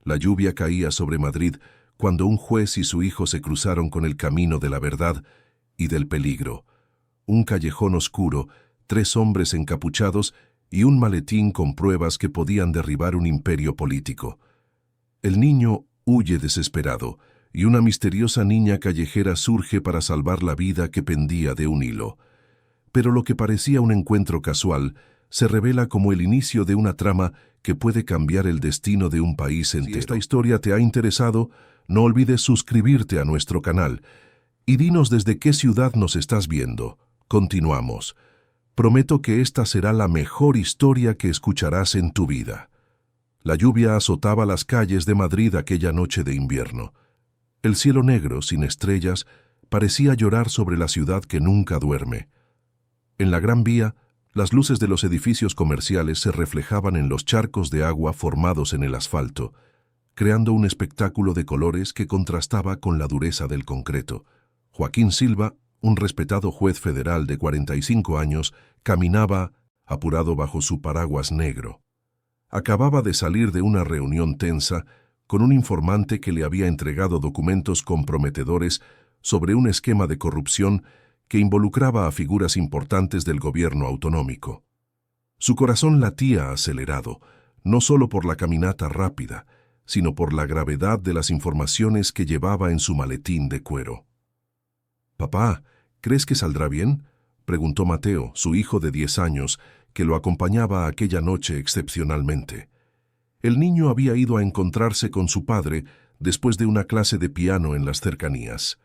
La lluvia caía sobre Madrid cuando un juez y su hijo se cruzaron con el camino de la verdad y del peligro. Un callejón oscuro, 3 hombres encapuchados y un maletín con pruebas que podían derribar un imperio político. El niño huye desesperado y una misteriosa niña callejera surge para salvar la vida que pendía de un hilo. Pero lo que parecía un encuentro casual se revela como el inicio de una trama que puede cambiar el destino de un país entero. Si esta historia te ha interesado, no olvides suscribirte a nuestro canal y dinos desde qué ciudad nos estás viendo. Continuamos. Prometo que esta será la mejor historia que escucharás en tu vida. La lluvia azotaba las calles de Madrid aquella noche de invierno. El cielo negro, sin estrellas, parecía llorar sobre la ciudad que nunca duerme. En la Gran Vía, las luces de los edificios comerciales se reflejaban en los charcos de agua formados en el asfalto, creando un espectáculo de colores que contrastaba con la dureza del concreto. Joaquín Silva, un respetado juez federal de 45 años, caminaba apurado bajo su paraguas negro. Acababa de salir de una reunión tensa con un informante que le había entregado documentos comprometedores sobre un esquema de corrupción que involucraba a figuras importantes del gobierno autonómico. Su corazón latía acelerado, no solo por la caminata rápida, sino por la gravedad de las informaciones que llevaba en su maletín de cuero. «Papá, ¿crees que saldrá bien?», preguntó Mateo, su hijo de 10 años, que lo acompañaba aquella noche excepcionalmente. El niño había ido a encontrarse con su padre después de una clase de piano en las cercanías.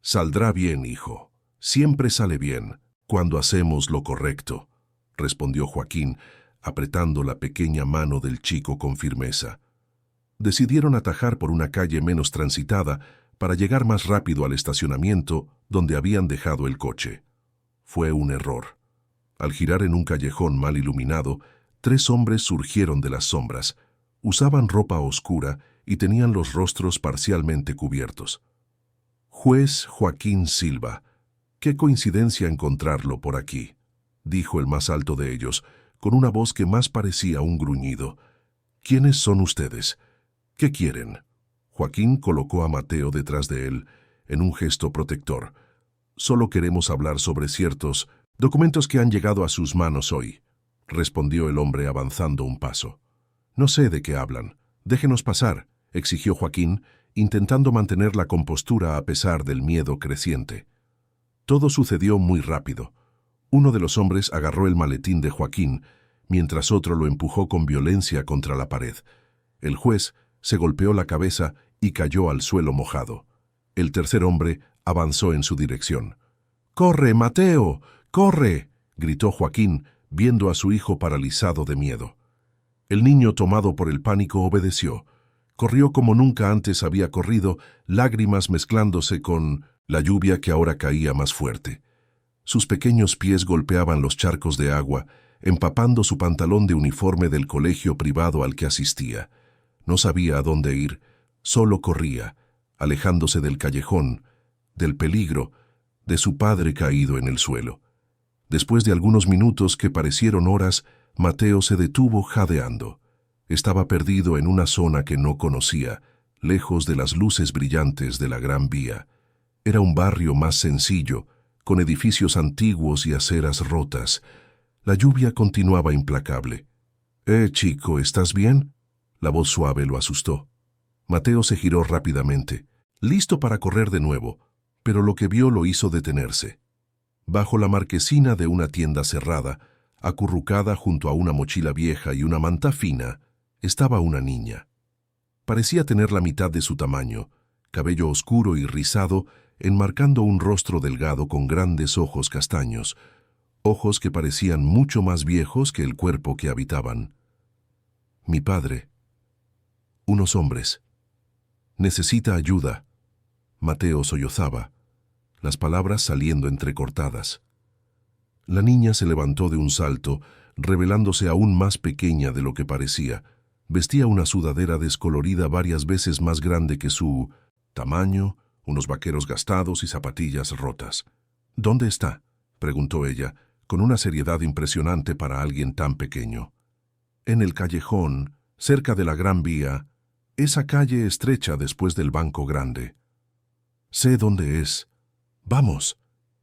«Saldrá bien, hijo. Siempre sale bien cuando hacemos lo correcto», respondió Joaquín, apretando la pequeña mano del chico con firmeza. Decidieron atajar por una calle menos transitada para llegar más rápido al estacionamiento donde habían dejado el coche. Fue un error. Al girar en un callejón mal iluminado, 3 hombres surgieron de las sombras. Usaban ropa oscura y tenían los rostros parcialmente cubiertos. «Juez Joaquín Silva, qué coincidencia encontrarlo por aquí», dijo el más alto de ellos, con una voz que más parecía un gruñido. «¿Quiénes son ustedes? ¿Qué quieren?». Joaquín colocó a Mateo detrás de él, en un gesto protector. «Solo queremos hablar sobre ciertos documentos que han llegado a sus manos hoy», respondió el hombre avanzando un paso. «No sé de qué hablan. Déjenos pasar», exigió Joaquín, intentando mantener la compostura a pesar del miedo creciente. Todo sucedió muy rápido. Uno de los hombres agarró el maletín de Joaquín, mientras otro lo empujó con violencia contra la pared. El juez se golpeó la cabeza y cayó al suelo mojado. El tercer hombre avanzó en su dirección. «¡Corre, Mateo! ¡Corre!», gritó Joaquín, viendo a su hijo paralizado de miedo. El niño, tomado por el pánico, obedeció. Corrió como nunca antes había corrido, lágrimas mezclándose con la lluvia que ahora caía más fuerte. Sus pequeños pies golpeaban los charcos de agua, empapando su pantalón de uniforme del colegio privado al que asistía. No sabía a dónde ir, solo corría, alejándose del callejón, del peligro, de su padre caído en el suelo. Después de algunos minutos que parecieron horas, Mateo se detuvo jadeando. Estaba perdido en una zona que no conocía, lejos de las luces brillantes de la Gran Vía. Era un barrio más sencillo, con edificios antiguos y aceras rotas. La lluvia continuaba implacable. Chico, ¿estás bien?», la voz suave lo asustó. Mateo se giró rápidamente, listo para correr de nuevo, pero lo que vio lo hizo detenerse. Bajo la marquesina de una tienda cerrada, acurrucada junto a una mochila vieja y una manta fina, estaba una niña. Parecía tener la mitad de su tamaño, cabello oscuro y rizado, enmarcando un rostro delgado con grandes ojos castaños, ojos que parecían mucho más viejos que el cuerpo que habitaban. «Mi padre. Unos hombres. Necesita ayuda». Mateo sollozaba, las palabras saliendo entrecortadas. La niña se levantó de un salto, revelándose aún más pequeña de lo que parecía. Vestía una sudadera descolorida varias veces más grande que su tamaño, unos vaqueros gastados y zapatillas rotas. «¿Dónde está?», preguntó ella, con una seriedad impresionante para alguien tan pequeño. «En el callejón, cerca de la Gran Vía. Esa calle estrecha después del banco grande. Sé dónde es. Vamos,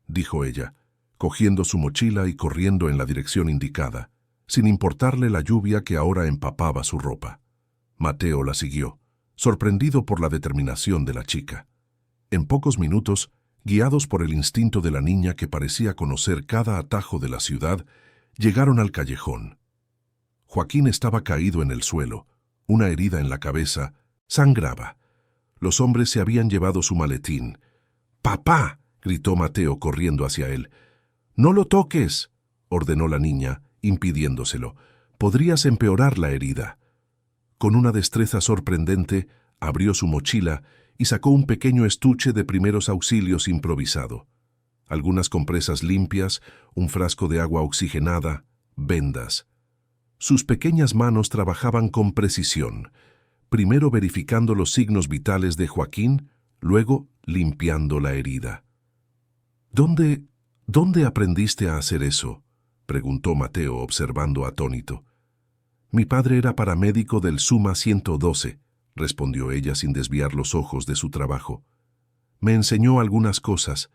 dijo ella, cogiendo su mochila y corriendo en la dirección indicada, sin importarle la lluvia que ahora empapaba su ropa. Mateo la siguió, sorprendido por la determinación de la chica. En pocos minutos, guiados por el instinto de la niña que parecía conocer cada atajo de la ciudad, llegaron al callejón. Joaquín estaba caído en el suelo, una herida en la cabeza, sangraba. Los hombres se habían llevado su maletín. ¡Papá!, gritó Mateo corriendo hacia él. «¡No lo toques!», ordenó la niña, impidiéndoselo. «Podrías empeorar la herida». Con una destreza sorprendente, abrió su mochila y sacó un pequeño estuche de primeros auxilios improvisado. Algunas compresas limpias, un frasco de agua oxigenada, vendas. Sus pequeñas manos trabajaban con precisión, primero verificando los signos vitales de Joaquín, luego limpiando la herida. ¿Dónde aprendiste a hacer eso?», preguntó Mateo observando atónito. «Mi padre era paramédico del Suma 112», respondió ella sin desviar los ojos de su trabajo. «Me enseñó algunas cosas.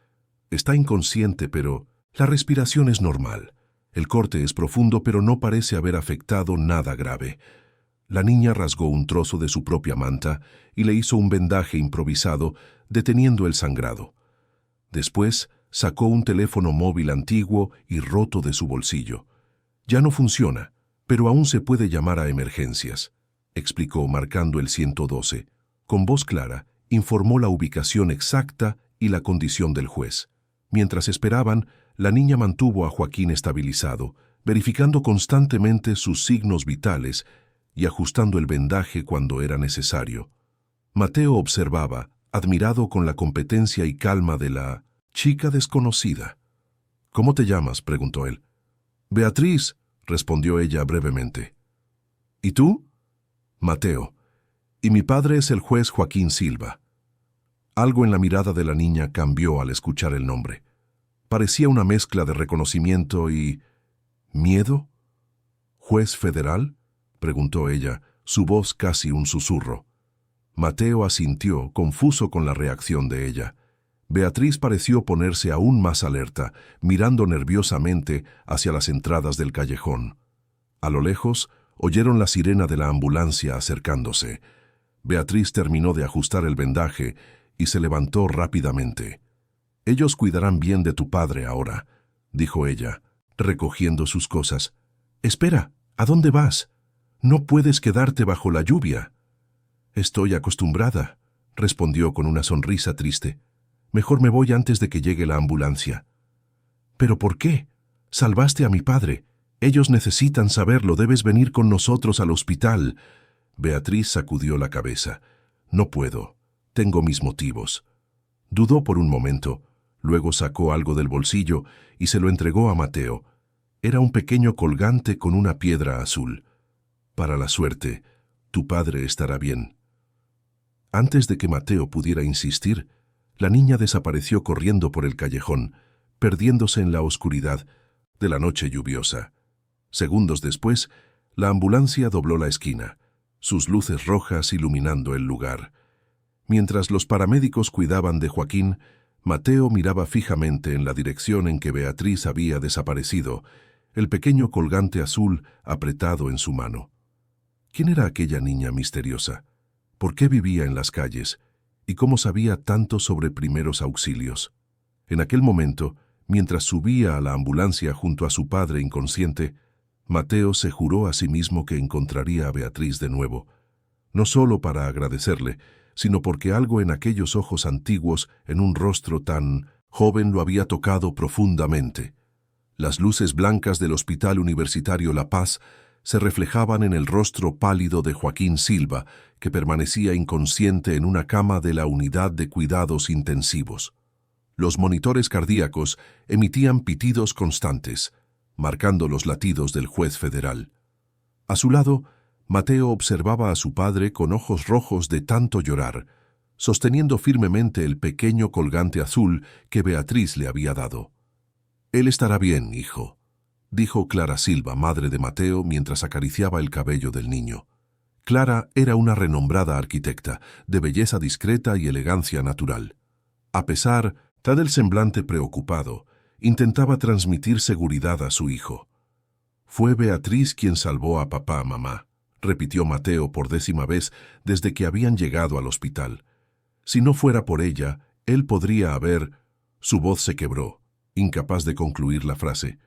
Está inconsciente, pero la respiración es normal. El corte es profundo, pero no parece haber afectado nada grave». La niña rasgó un trozo de su propia manta y le hizo un vendaje improvisado, deteniendo el sangrado. Después sacó un teléfono móvil antiguo y roto de su bolsillo. «Ya no funciona, pero aún se puede llamar a emergencias», explicó marcando el 112. Con voz clara, informó la ubicación exacta y la condición del juez. Mientras esperaban, la niña mantuvo a Joaquín estabilizado, verificando constantemente sus signos vitales y ajustando el vendaje cuando era necesario. Mateo observaba, admirado con la competencia y calma de la chica desconocida. «¿Cómo te llamas?», preguntó él. «Beatriz», respondió ella brevemente. «¿Y tú?». «Mateo. Y mi padre es el juez Joaquín Silva». Algo en la mirada de la niña cambió al escuchar el nombre. Parecía una mezcla de reconocimiento y ¿miedo? «¿Juez federal?», preguntó ella, su voz casi un susurro. Mateo asintió, confuso con la reacción de ella. Beatriz pareció ponerse aún más alerta, mirando nerviosamente hacia las entradas del callejón. A lo lejos, oyeron la sirena de la ambulancia acercándose. Beatriz terminó de ajustar el vendaje y se levantó rápidamente. «Ellos cuidarán bien de tu padre ahora», dijo ella, recogiendo sus cosas. «Espera, ¿a dónde vas? No puedes quedarte bajo la lluvia». «Estoy acostumbrada», respondió con una sonrisa triste. «Mejor me voy antes de que llegue la ambulancia». «¿Pero por qué? Salvaste a mi padre. Ellos necesitan saberlo. Debes venir con nosotros al hospital». Beatriz sacudió la cabeza. «No puedo. Tengo mis motivos». Dudó por un momento, luego sacó algo del bolsillo y se lo entregó a Mateo. Era un pequeño colgante con una piedra azul. «Para la suerte, tu padre estará bien». Antes de que Mateo pudiera insistir, la niña desapareció corriendo por el callejón, perdiéndose en la oscuridad de la noche lluviosa. Segundos después, la ambulancia dobló la esquina, sus luces rojas iluminando el lugar. Mientras los paramédicos cuidaban de Joaquín, Mateo miraba fijamente en la dirección en que Beatriz había desaparecido, el pequeño colgante azul apretado en su mano. ¿Quién era aquella niña misteriosa? ¿Por qué vivía en las calles? ¿Y cómo sabía tanto sobre primeros auxilios? En aquel momento, mientras subía a la ambulancia junto a su padre inconsciente, Mateo se juró a sí mismo que encontraría a Beatriz de nuevo, no solo para agradecerle, sino porque algo en aquellos ojos antiguos, en un rostro tan joven, lo había tocado profundamente. Las luces blancas del Hospital Universitario La Paz se reflejaban en el rostro pálido de Joaquín Silva, que permanecía inconsciente en una cama de la unidad de cuidados intensivos. Los monitores cardíacos emitían pitidos constantes, marcando los latidos del juez federal. A su lado, Mateo observaba a su padre con ojos rojos de tanto llorar, sosteniendo firmemente el pequeño colgante azul que Beatriz le había dado. «Él estará bien, hijo», dijo Clara Silva, madre de Mateo, mientras acariciaba el cabello del niño. Clara era una renombrada arquitecta, de belleza discreta y elegancia natural. A pesar del semblante preocupado, intentaba transmitir seguridad a su hijo. «Fue Beatriz quien salvó a papá, mamá», repitió Mateo por 10ª vez desde que habían llegado al hospital. Si no fuera por ella, él podría haber... Su voz se quebró, incapaz de concluir la frase.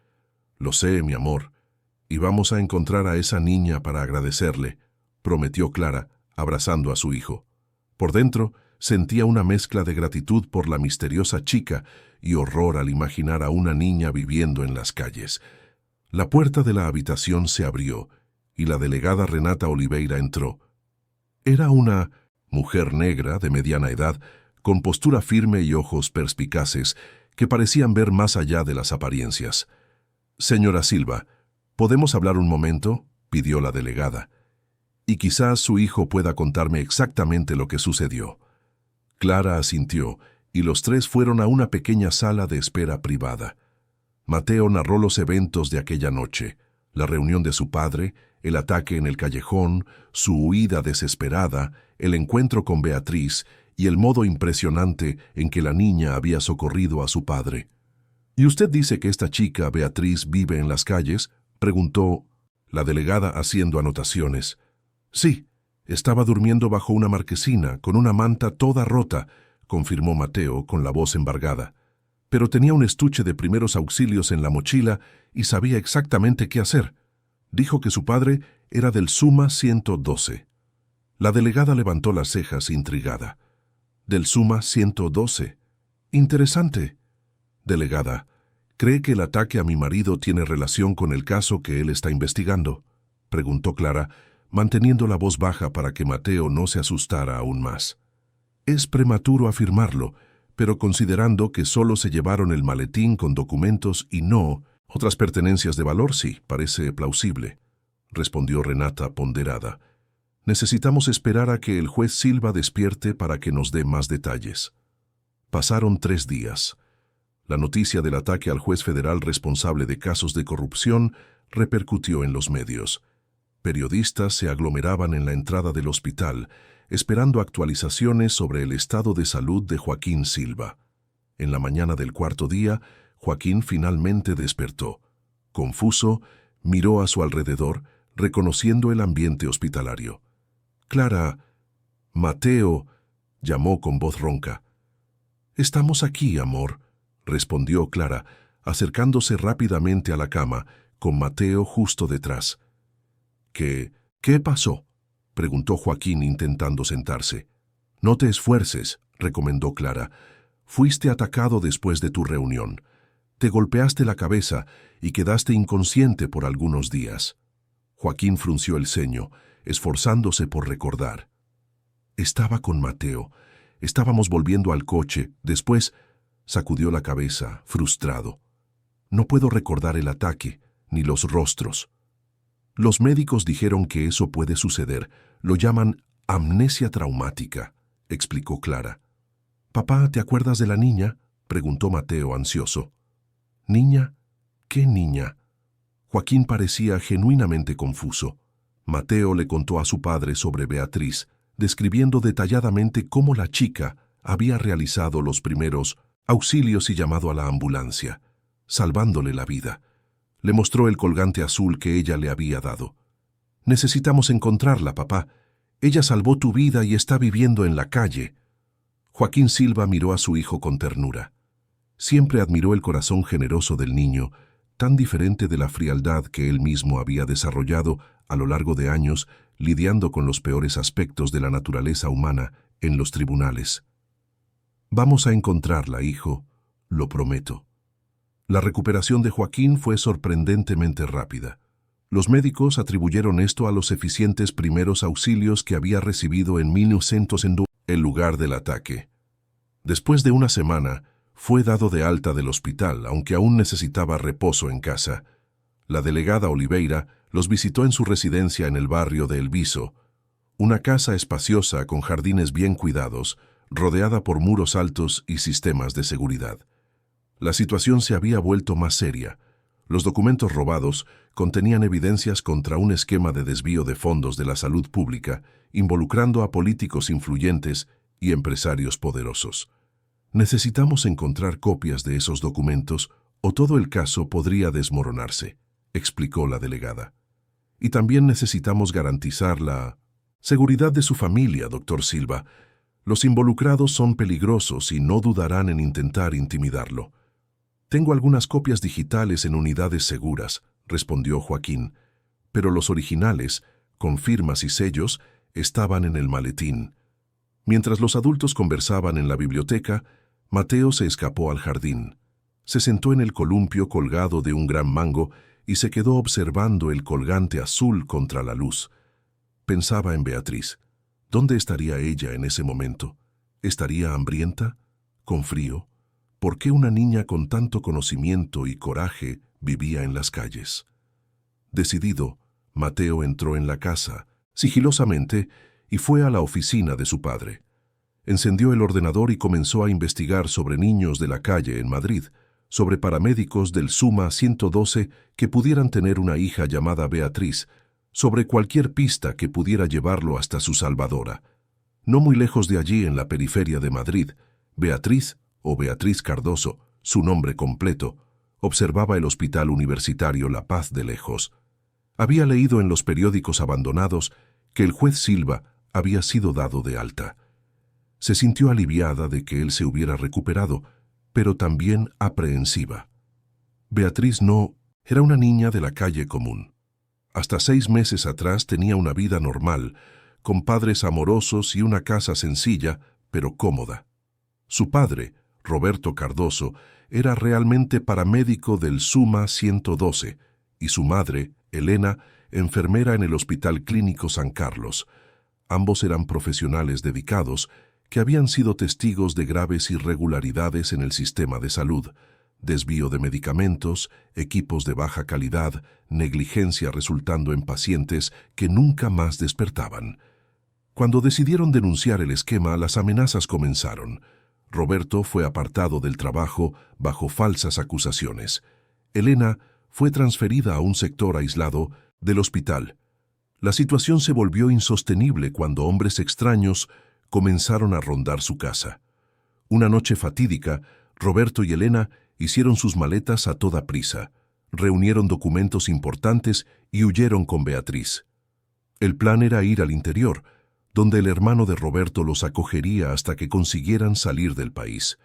«Lo sé, mi amor, y vamos a encontrar a esa niña para agradecerle», prometió Clara, abrazando a su hijo. Por dentro, sentía una mezcla de gratitud por la misteriosa chica y horror al imaginar a una niña viviendo en las calles. La puerta de la habitación se abrió y la delegada Renata Oliveira entró. Era una mujer negra de mediana edad, con postura firme y ojos perspicaces que parecían ver más allá de las apariencias. «Señora Silva, ¿podemos hablar un momento?», pidió la delegada. «Y quizás su hijo pueda contarme exactamente lo que sucedió». Clara asintió, y los tres fueron a una pequeña sala de espera privada. Mateo narró los eventos de aquella noche, la reunión de su padre, el ataque en el callejón, su huida desesperada, el encuentro con Beatriz y el modo impresionante en que la niña había socorrido a su padre. «¿Y usted dice que esta chica, Beatriz, vive en las calles?», preguntó la delegada haciendo anotaciones. «Sí, estaba durmiendo bajo una marquesina, con una manta toda rota», confirmó Mateo con la voz embargada. «Pero tenía un estuche de primeros auxilios en la mochila y sabía exactamente qué hacer. Dijo que su padre era del Suma 112. La delegada levantó las cejas intrigada. «¿Del Suma 112? Interesante». «Delegada, ¿cree que el ataque a mi marido tiene relación con el caso que él está investigando?», preguntó Clara, manteniendo la voz baja para que Mateo no se asustara aún más. «Es prematuro afirmarlo, pero considerando que solo se llevaron el maletín con documentos y no otras pertenencias de valor, sí, parece plausible», respondió Renata ponderada. «Necesitamos esperar a que el juez Silva despierte para que nos dé más detalles». Pasaron 3 días. La noticia del ataque al juez federal responsable de casos de corrupción repercutió en los medios. Periodistas se aglomeraban en la entrada del hospital, esperando actualizaciones sobre el estado de salud de Joaquín Silva. En la mañana del 4.º día, Joaquín finalmente despertó. Confuso, miró a su alrededor, reconociendo el ambiente hospitalario. «Clara, Mateo», llamó con voz ronca. «Estamos aquí, amor», respondió Clara, acercándose rápidamente a la cama, con Mateo justo detrás. «¿Qué pasó?», preguntó Joaquín intentando sentarse. «No te esfuerces», recomendó Clara. «Fuiste atacado después de tu reunión. Te golpeaste la cabeza y quedaste inconsciente por algunos días». Joaquín frunció el ceño, esforzándose por recordar. «Estaba con Mateo. Estábamos volviendo al coche. Después...» sacudió la cabeza, frustrado. «No puedo recordar el ataque, ni los rostros». «Los médicos dijeron que eso puede suceder. Lo llaman amnesia traumática», explicó Clara. «Papá, ¿te acuerdas de la niña?», preguntó Mateo ansioso. «¿Niña? ¿Qué niña?». Joaquín parecía genuinamente confuso. Mateo le contó a su padre sobre Beatriz, describiendo detalladamente cómo la chica había realizado los primeros auxilios y llamado a la ambulancia, salvándole la vida. Le mostró el colgante azul que ella le había dado. «Necesitamos encontrarla, papá. Ella salvó tu vida y está viviendo en la calle». Joaquín Silva miró a su hijo con ternura. Siempre admiró el corazón generoso del niño, tan diferente de la frialdad que él mismo había desarrollado a lo largo de años lidiando con los peores aspectos de la naturaleza humana en los tribunales. «Vamos a encontrarla, hijo, lo prometo». La recuperación de Joaquín fue sorprendentemente rápida. Los médicos atribuyeron esto a los eficientes primeros auxilios que había recibido en 1902, el lugar del ataque. Después de una semana, fue dado de alta del hospital, aunque aún necesitaba reposo en casa. La delegada Oliveira los visitó en su residencia en el barrio de El Viso, una casa espaciosa con jardines bien cuidados, rodeada por muros altos y sistemas de seguridad. La situación se había vuelto más seria. Los documentos robados contenían evidencias contra un esquema de desvío de fondos de la salud pública, involucrando a políticos influyentes y empresarios poderosos. Necesitamos encontrar copias de esos documentos o todo el caso podría desmoronarse, explicó la delegada. Y también necesitamos garantizar la seguridad de su familia, doctor Silva. Los involucrados son peligrosos y no dudarán en intentar intimidarlo. Tengo algunas copias digitales en unidades seguras, respondió Joaquín, pero los originales, con firmas y sellos, estaban en el maletín. Mientras los adultos conversaban en la biblioteca, Mateo se escapó al jardín. Se sentó en el columpio colgado de un gran mango y se quedó observando el colgante azul contra la luz. Pensaba en Beatriz. ¿Dónde estaría ella en ese momento? ¿Estaría hambrienta? ¿Con frío? ¿Por qué una niña con tanto conocimiento y coraje vivía en las calles? Decidido, Mateo entró en la casa, sigilosamente, y fue a la oficina de su padre. Encendió el ordenador y comenzó a investigar sobre niños de la calle en Madrid, sobre paramédicos del Suma 112 que pudieran tener una hija llamada Beatriz, sobre cualquier pista que pudiera llevarlo hasta su salvadora. No muy lejos de allí, en la periferia de Madrid, Beatriz, o Beatriz Cardoso, su nombre completo, observaba el Hospital Universitario La Paz de lejos. Había leído en los periódicos abandonados que el juez Silva había sido dado de alta. Se sintió aliviada de que él se hubiera recuperado, pero también aprehensiva. Beatriz no era una niña de la calle común. Hasta 6 meses atrás tenía una vida normal, con padres amorosos y una casa sencilla, pero cómoda. Su padre, Roberto Cardoso, era realmente paramédico del Suma 112 y su madre, Elena, enfermera en el Hospital Clínico San Carlos. Ambos eran profesionales dedicados que habían sido testigos de graves irregularidades en el sistema de salud, desvío de medicamentos, equipos de baja calidad, negligencia resultando en pacientes que nunca más despertaban. Cuando decidieron denunciar el esquema, las amenazas comenzaron. Roberto fue apartado del trabajo bajo falsas acusaciones. Elena fue transferida a un sector aislado del hospital. La situación se volvió insostenible cuando hombres extraños comenzaron a rondar su casa. Una noche fatídica, Roberto y Elena hicieron sus maletas a toda prisa, reunieron documentos importantes y huyeron con Beatriz. El plan era ir al interior, donde el hermano de Roberto los acogería hasta que consiguieran salir del país.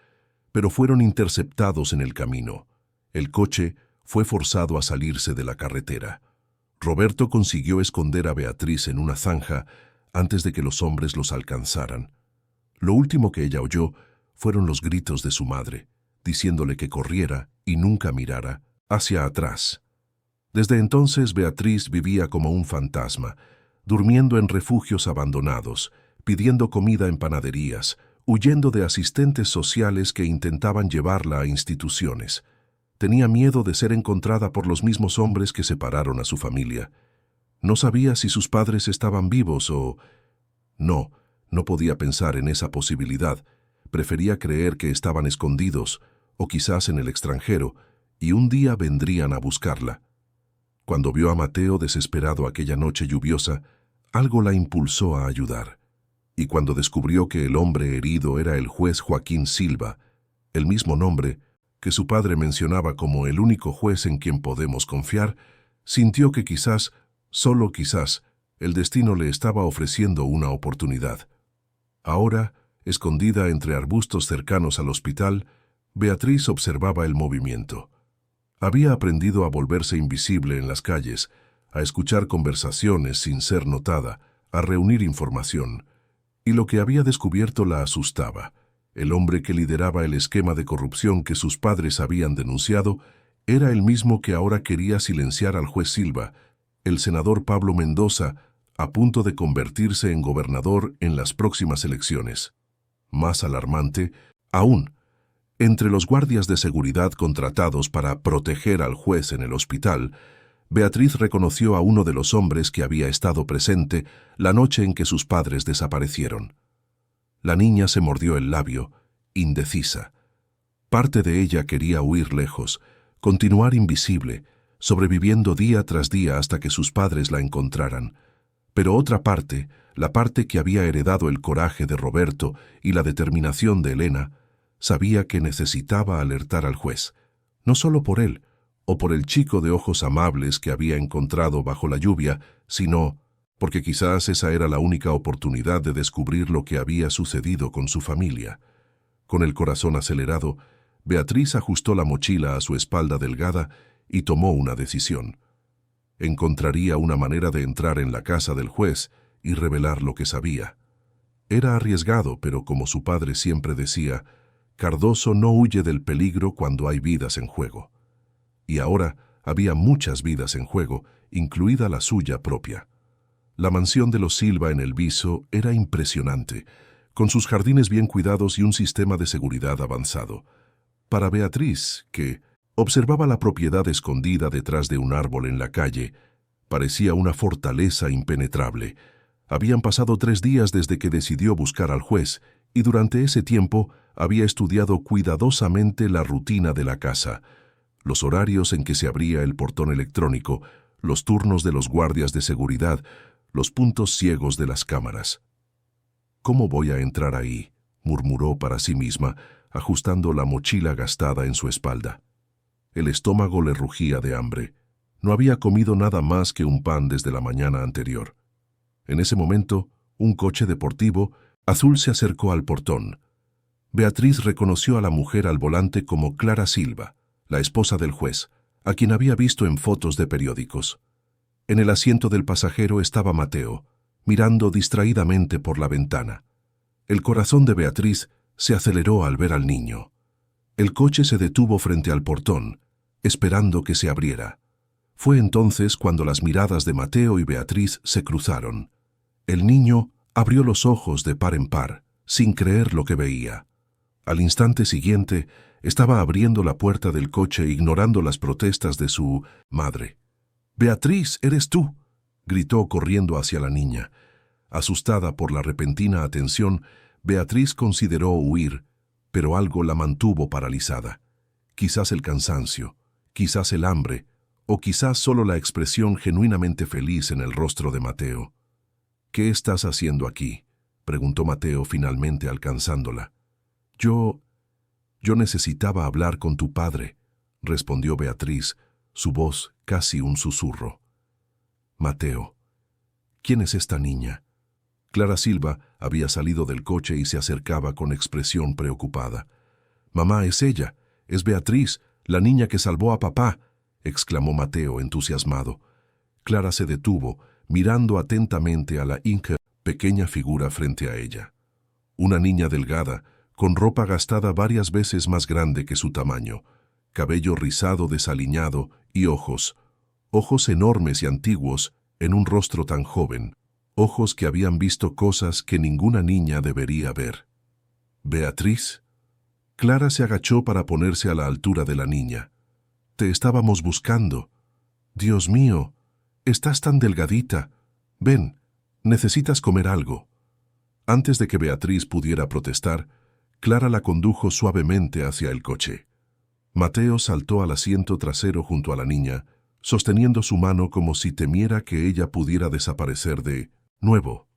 Pero fueron interceptados en el camino. El coche fue forzado a salirse de la carretera. Roberto consiguió esconder a Beatriz en una zanja antes de que los hombres los alcanzaran. Lo último que ella oyó fueron los gritos de su madre, diciéndole que corriera y nunca mirara hacia atrás. Desde entonces Beatriz vivía como un fantasma, durmiendo en refugios abandonados, pidiendo comida en panaderías, huyendo de asistentes sociales que intentaban llevarla a instituciones. Tenía miedo de ser encontrada por los mismos hombres que separaron a su familia. No sabía si sus padres estaban vivos o... No podía pensar en esa posibilidad. Prefería creer que estaban escondidos, o quizás en el extranjero, y un día vendrían a buscarla. Cuando vio a Mateo desesperado aquella noche lluviosa, algo la impulsó a ayudar. Y cuando descubrió que el hombre herido era el juez Joaquín Silva, el mismo nombre que su padre mencionaba como el único juez en quien podemos confiar, sintió que quizás, solo quizás, el destino le estaba ofreciendo una oportunidad. Ahora, escondida entre arbustos cercanos al hospital, Beatriz observaba el movimiento. Había aprendido a volverse invisible en las calles, a escuchar conversaciones sin ser notada, a reunir información. Y lo que había descubierto la asustaba. El hombre que lideraba el esquema de corrupción que sus padres habían denunciado era el mismo que ahora quería silenciar al juez Silva, el senador Pablo Mendoza, a punto de convertirse en gobernador en las próximas elecciones. Más alarmante, aún, entre los guardias de seguridad contratados para proteger al juez en el hospital, Beatriz reconoció a uno de los hombres que había estado presente la noche en que sus padres desaparecieron. La niña se mordió el labio, indecisa. Parte de ella quería huir lejos, continuar invisible, sobreviviendo día tras día hasta que sus padres la encontraran. Pero otra parte, la parte que había heredado el coraje de Roberto y la determinación de Elena, sabía que necesitaba alertar al juez, no solo por él, o por el chico de ojos amables que había encontrado bajo la lluvia, sino porque quizás esa era la única oportunidad de descubrir lo que había sucedido con su familia. Con el corazón acelerado, Beatriz ajustó la mochila a su espalda delgada y tomó una decisión. Encontraría una manera de entrar en la casa del juez y revelar lo que sabía. Era arriesgado, pero como su padre siempre decía, Cardoso no huye del peligro cuando hay vidas en juego. Y ahora había muchas vidas en juego, incluida la suya propia. La mansión de los Silva en El Viso era impresionante, con sus jardines bien cuidados y un sistema de seguridad avanzado. Para Beatriz, que observaba la propiedad escondida detrás de un árbol en la calle, parecía una fortaleza impenetrable. Habían pasado 3 días desde que decidió buscar al juez, y durante ese tiempo había estudiado cuidadosamente la rutina de la casa, los horarios en que se abría el portón electrónico, los turnos de los guardias de seguridad, los puntos ciegos de las cámaras. «¿Cómo voy a entrar ahí?», murmuró para sí misma, ajustando la mochila gastada en su espalda. El estómago le rugía de hambre. No había comido nada más que un pan desde la mañana anterior. En ese momento, un coche deportivo azul se acercó al portón. Beatriz reconoció a la mujer al volante como Clara Silva, la esposa del juez, a quien había visto en fotos de periódicos. En el asiento del pasajero estaba Mateo, mirando distraídamente por la ventana. El corazón de Beatriz se aceleró al ver al niño. El coche se detuvo frente al portón, esperando que se abriera. Fue entonces cuando las miradas de Mateo y Beatriz se cruzaron. El niño abrió los ojos de par en par, sin creer lo que veía. Al instante siguiente, estaba abriendo la puerta del coche ignorando las protestas de su madre. «Beatriz, ¿eres tú?», gritó corriendo hacia la niña. Asustada por la repentina atención, Beatriz consideró huir, pero algo la mantuvo paralizada. Quizás el cansancio, quizás el hambre, o quizás solo la expresión genuinamente feliz en el rostro de Mateo. «¿Qué estás haciendo aquí?», preguntó Mateo finalmente alcanzándola. Yo necesitaba hablar con tu padre», respondió Beatriz, su voz casi un susurro. «Mateo, ¿quién es esta niña?». Clara Silva había salido del coche y se acercaba con expresión preocupada. «Mamá, es ella, es Beatriz, la niña que salvó a papá», exclamó Mateo entusiasmado. Clara se detuvo, mirando atentamente a la pequeña figura frente a ella. Una niña delgada, con ropa gastada varias veces más grande que su tamaño, cabello rizado desaliñado y ojos enormes y antiguos en un rostro tan joven, ojos que habían visto cosas que ninguna niña debería ver. «¿Beatriz?». Clara se agachó para ponerse a la altura de la niña. «Te estábamos buscando. Dios mío, estás tan delgadita. Ven, necesitas comer algo». Antes de que Beatriz pudiera protestar, Clara la condujo suavemente hacia el coche. Mateo saltó al asiento trasero junto a la niña, sosteniendo su mano como si temiera que ella pudiera desaparecer de nuevo.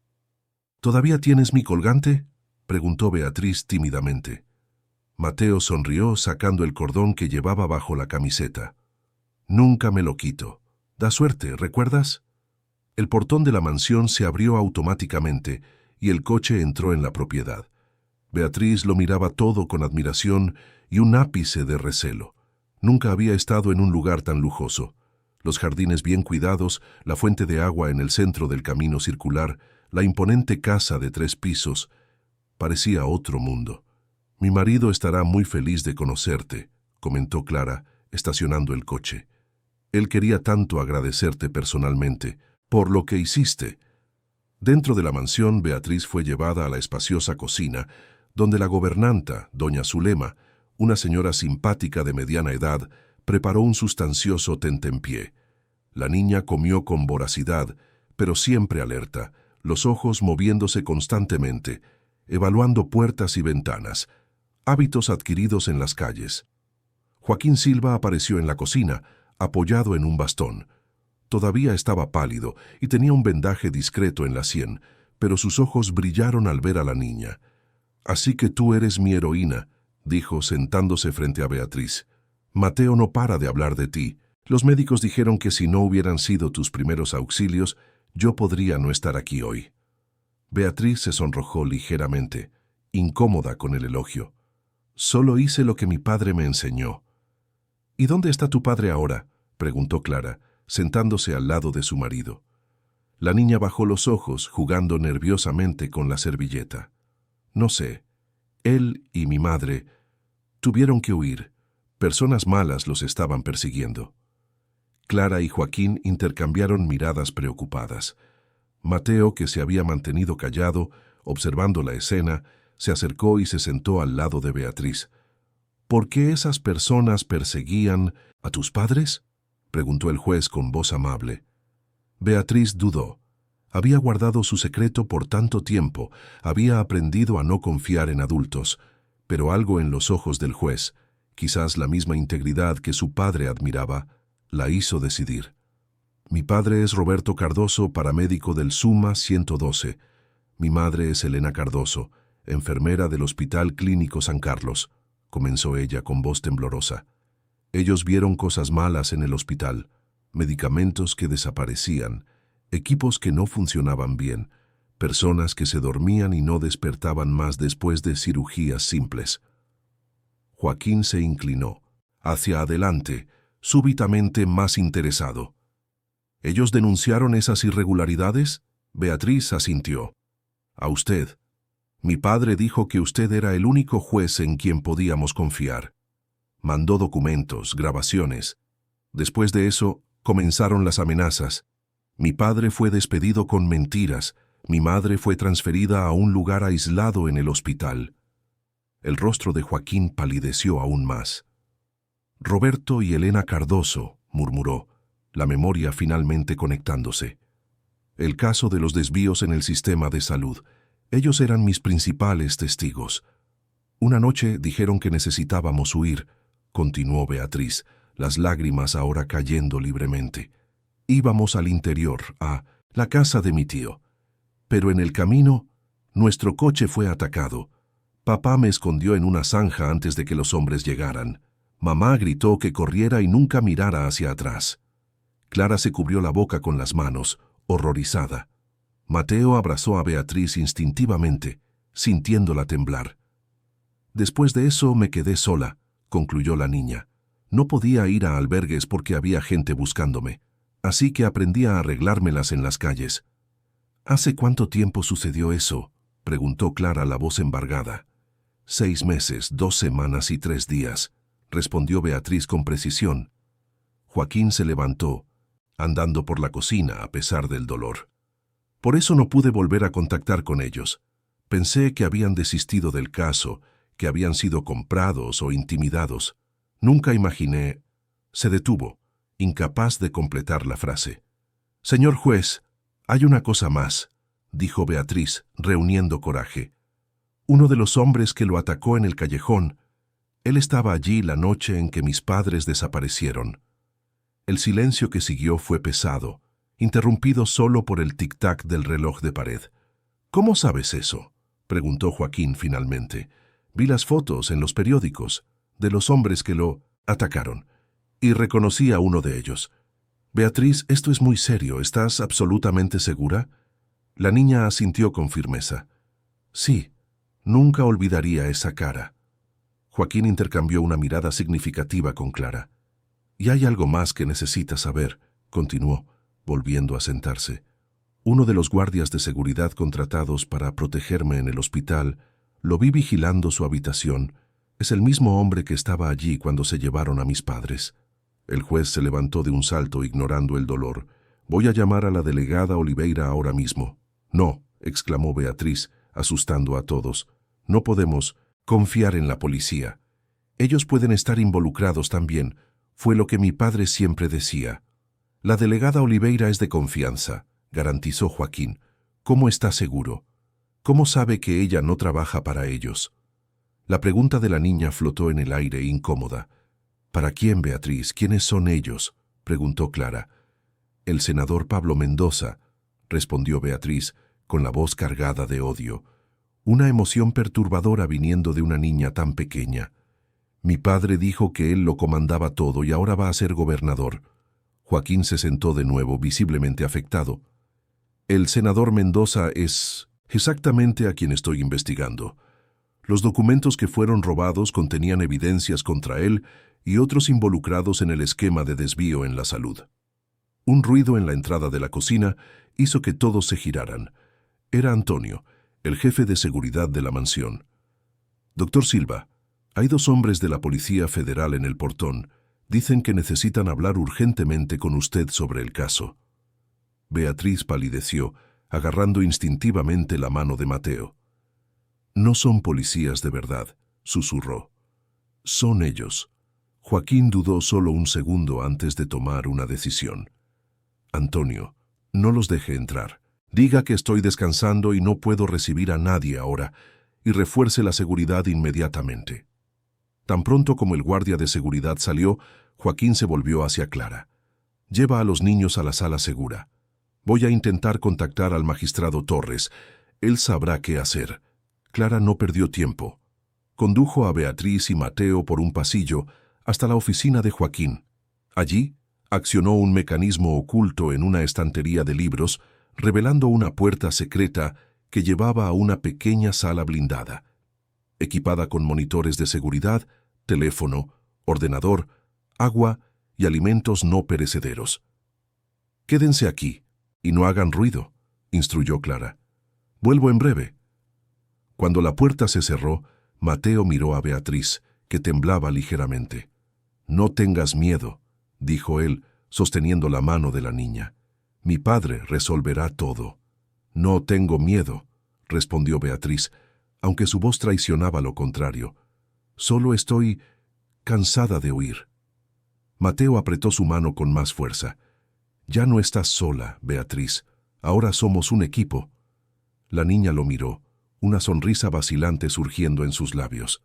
«¿Todavía tienes mi colgante?», preguntó Beatriz tímidamente. Mateo sonrió sacando el cordón que llevaba bajo la camiseta. «Nunca me lo quito. Da suerte, ¿recuerdas?». El portón de la mansión se abrió automáticamente y el coche entró en la propiedad. Beatriz lo miraba todo con admiración y un ápice de recelo. Nunca había estado en un lugar tan lujoso. Los jardines bien cuidados, la fuente de agua en el centro del camino circular, la imponente casa de 3 pisos. Parecía otro mundo. «Mi marido estará muy feliz de conocerte», comentó Clara, estacionando el coche. «Él quería tanto agradecerte personalmente por lo que hiciste». Dentro de la mansión, Beatriz fue llevada a la espaciosa cocina, donde la gobernanta, doña Zulema, una señora simpática de mediana edad, preparó un sustancioso tentempié. La niña comió con voracidad, pero siempre alerta, los ojos moviéndose constantemente, evaluando puertas y ventanas, hábitos adquiridos en las calles. Joaquín Silva apareció en la cocina, apoyado en un bastón. Todavía estaba pálido y tenía un vendaje discreto en la sien, pero sus ojos brillaron al ver a la niña. «Así que tú eres mi heroína», dijo sentándose frente a Beatriz. «Mateo no para de hablar de ti. Los médicos dijeron que si no hubieran sido tus primeros auxilios, yo podría no estar aquí hoy». Beatriz se sonrojó ligeramente, incómoda con el elogio. «Solo hice lo que mi padre me enseñó». «¿Y dónde está tu padre ahora?», preguntó Clara, sentándose al lado de su marido. La niña bajó los ojos, jugando nerviosamente con la servilleta. «No sé. Él y mi madre tuvieron que huir. Personas malas los estaban persiguiendo». Clara y Joaquín intercambiaron miradas preocupadas. Mateo, que se había mantenido callado, observando la escena, se acercó y se sentó al lado de Beatriz. «¿Por qué esas personas perseguían a tus padres?», preguntó el juez con voz amable. Beatriz dudó. Había guardado su secreto por tanto tiempo, había aprendido a no confiar en adultos, pero algo en los ojos del juez, quizás la misma integridad que su padre admiraba, la hizo decidir. «Mi padre es Roberto Cardoso, paramédico del Suma 112. Mi madre es Elena Cardoso, enfermera del Hospital Clínico San Carlos», comenzó ella con voz temblorosa. «Ellos vieron cosas malas en el hospital, medicamentos que desaparecían, equipos que no funcionaban bien, personas que se dormían y no despertaban más después de cirugías simples». Joaquín se inclinó hacia adelante, súbitamente más interesado. «¿Ellos denunciaron esas irregularidades?», Beatriz asintió. «A usted. Mi padre dijo que usted era el único juez en quien podíamos confiar. Mandó documentos, grabaciones. Después de eso, comenzaron las amenazas. Mi padre fue despedido con mentiras. Mi madre fue transferida a un lugar aislado en el hospital». El rostro de Joaquín palideció aún más. «Roberto y Elena Cardoso», murmuró, la memoria finalmente conectándose. «El caso de los desvíos en el sistema de salud. Ellos eran mis principales testigos. Una noche dijeron que necesitábamos huir», continuó Beatriz, las lágrimas ahora cayendo libremente. «Íbamos al interior, a la casa de mi tío. Pero en el camino, nuestro coche fue atacado. Papá me escondió en una zanja antes de que los hombres llegaran. Mamá gritó que corriera y nunca mirara hacia atrás». Clara se cubrió la boca con las manos, horrorizada. Mateo abrazó a Beatriz instintivamente, sintiéndola temblar. «Después de eso me quedé sola», concluyó la niña. «No podía ir a albergues porque había gente buscándome, así que aprendí a arreglármelas en las calles». «¿Hace cuánto tiempo sucedió eso?», preguntó Clara, la voz embargada. 6 meses, 2 semanas y 3 días, respondió Beatriz con precisión. Joaquín se levantó, andando por la cocina a pesar del dolor. «Por eso no pude volver a contactar con ellos. Pensé que habían desistido del caso, que habían sido comprados o intimidados. Nunca imaginé...». Se detuvo, incapaz de completar la frase. «Señor juez, hay una cosa más», dijo Beatriz, reuniendo coraje. «Uno de los hombres que lo atacó en el callejón, él estaba allí la noche en que mis padres desaparecieron». El silencio que siguió fue pesado, interrumpido solo por el tic-tac del reloj de pared. «¿Cómo sabes eso?», preguntó Joaquín finalmente. «Vi las fotos en los periódicos de los hombres que lo atacaron y reconocí a uno de ellos». «Beatriz, esto es muy serio. ¿Estás absolutamente segura?». La niña asintió con firmeza. «Sí, nunca olvidaría esa cara». Joaquín intercambió una mirada significativa con Clara. «Y hay algo más que necesitas saber», continuó, volviendo a sentarse. «Uno de los guardias de seguridad contratados para protegerme en el hospital, lo vi vigilando su habitación. Es el mismo hombre que estaba allí cuando se llevaron a mis padres». El juez se levantó de un salto, ignorando el dolor. «Voy a llamar a la delegada Oliveira ahora mismo». «No», exclamó Beatriz, asustando a todos. «No podemos confiar en la policía. Ellos pueden estar involucrados también. Fue lo que mi padre siempre decía». «La delegada Oliveira es de confianza», garantizó Joaquín. «¿Cómo está seguro? ¿Cómo sabe que ella no trabaja para ellos?». La pregunta de la niña flotó en el aire, incómoda. «¿Para quién, Beatriz? ¿Quiénes son ellos?». preguntó Clara. El senador Pablo Mendoza, respondió Beatriz, con la voz cargada de odio. Una emoción perturbadora viniendo de una niña tan pequeña. Mi padre dijo que él lo comandaba todo y ahora va a ser gobernador. Joaquín se sentó de nuevo, visiblemente afectado. El senador Mendoza es exactamente a quien estoy investigando. Los documentos que fueron robados contenían evidencias contra él y otros involucrados en el esquema de desvío en la salud. Un ruido en la entrada de la cocina hizo que todos se giraran. Era Antonio, el jefe de seguridad de la mansión. Doctor Silva, hay 2 hombres de la Policía Federal en el portón. Dicen que necesitan hablar urgentemente con usted sobre el caso. Beatriz palideció, agarrando instintivamente la mano de Mateo. No son policías de verdad, susurró. Son ellos. Joaquín dudó solo un segundo antes de tomar una decisión. Antonio, no los deje entrar. Diga que estoy descansando y no puedo recibir a nadie ahora, y refuerce la seguridad inmediatamente. Tan pronto como el guardia de seguridad salió, Joaquín se volvió hacia Clara. Lleva a los niños a la sala segura. Voy a intentar contactar al magistrado Torres. Él sabrá qué hacer. Clara no perdió tiempo. Condujo a Beatriz y Mateo por un pasillo hasta la oficina de Joaquín. Allí, accionó un mecanismo oculto en una estantería de libros, revelando una puerta secreta que llevaba a una pequeña sala blindada, equipada con monitores de seguridad, teléfono, ordenador, agua y alimentos no perecederos. Quédense aquí y no hagan ruido, instruyó Clara. Vuelvo en breve. Cuando la puerta se cerró, Mateo miró a Beatriz, que temblaba ligeramente. No tengas miedo, dijo él, sosteniendo la mano de la niña. Mi padre resolverá todo. No tengo miedo, respondió Beatriz, aunque su voz traicionaba lo contrario. Solo estoy cansada de huir. Mateo apretó su mano con más fuerza. Ya no estás sola, Beatriz. Ahora somos un equipo. La niña lo miró, una sonrisa vacilante surgiendo en sus labios.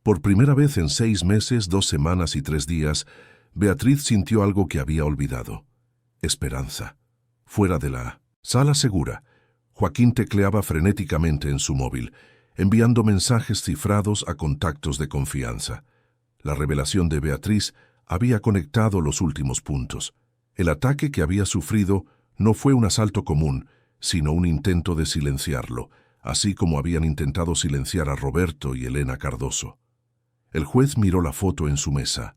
Por primera vez en 6 meses, 2 semanas y 3 días, Beatriz sintió algo que había olvidado. Esperanza. Fuera de la sala segura, Joaquín tecleaba frenéticamente en su móvil, enviando mensajes cifrados a contactos de confianza. La revelación de Beatriz había conectado los últimos puntos. El ataque que había sufrido no fue un asalto común, sino un intento de silenciarlo, así como habían intentado silenciar a Roberto y Elena Cardoso. El juez miró la foto en su mesa.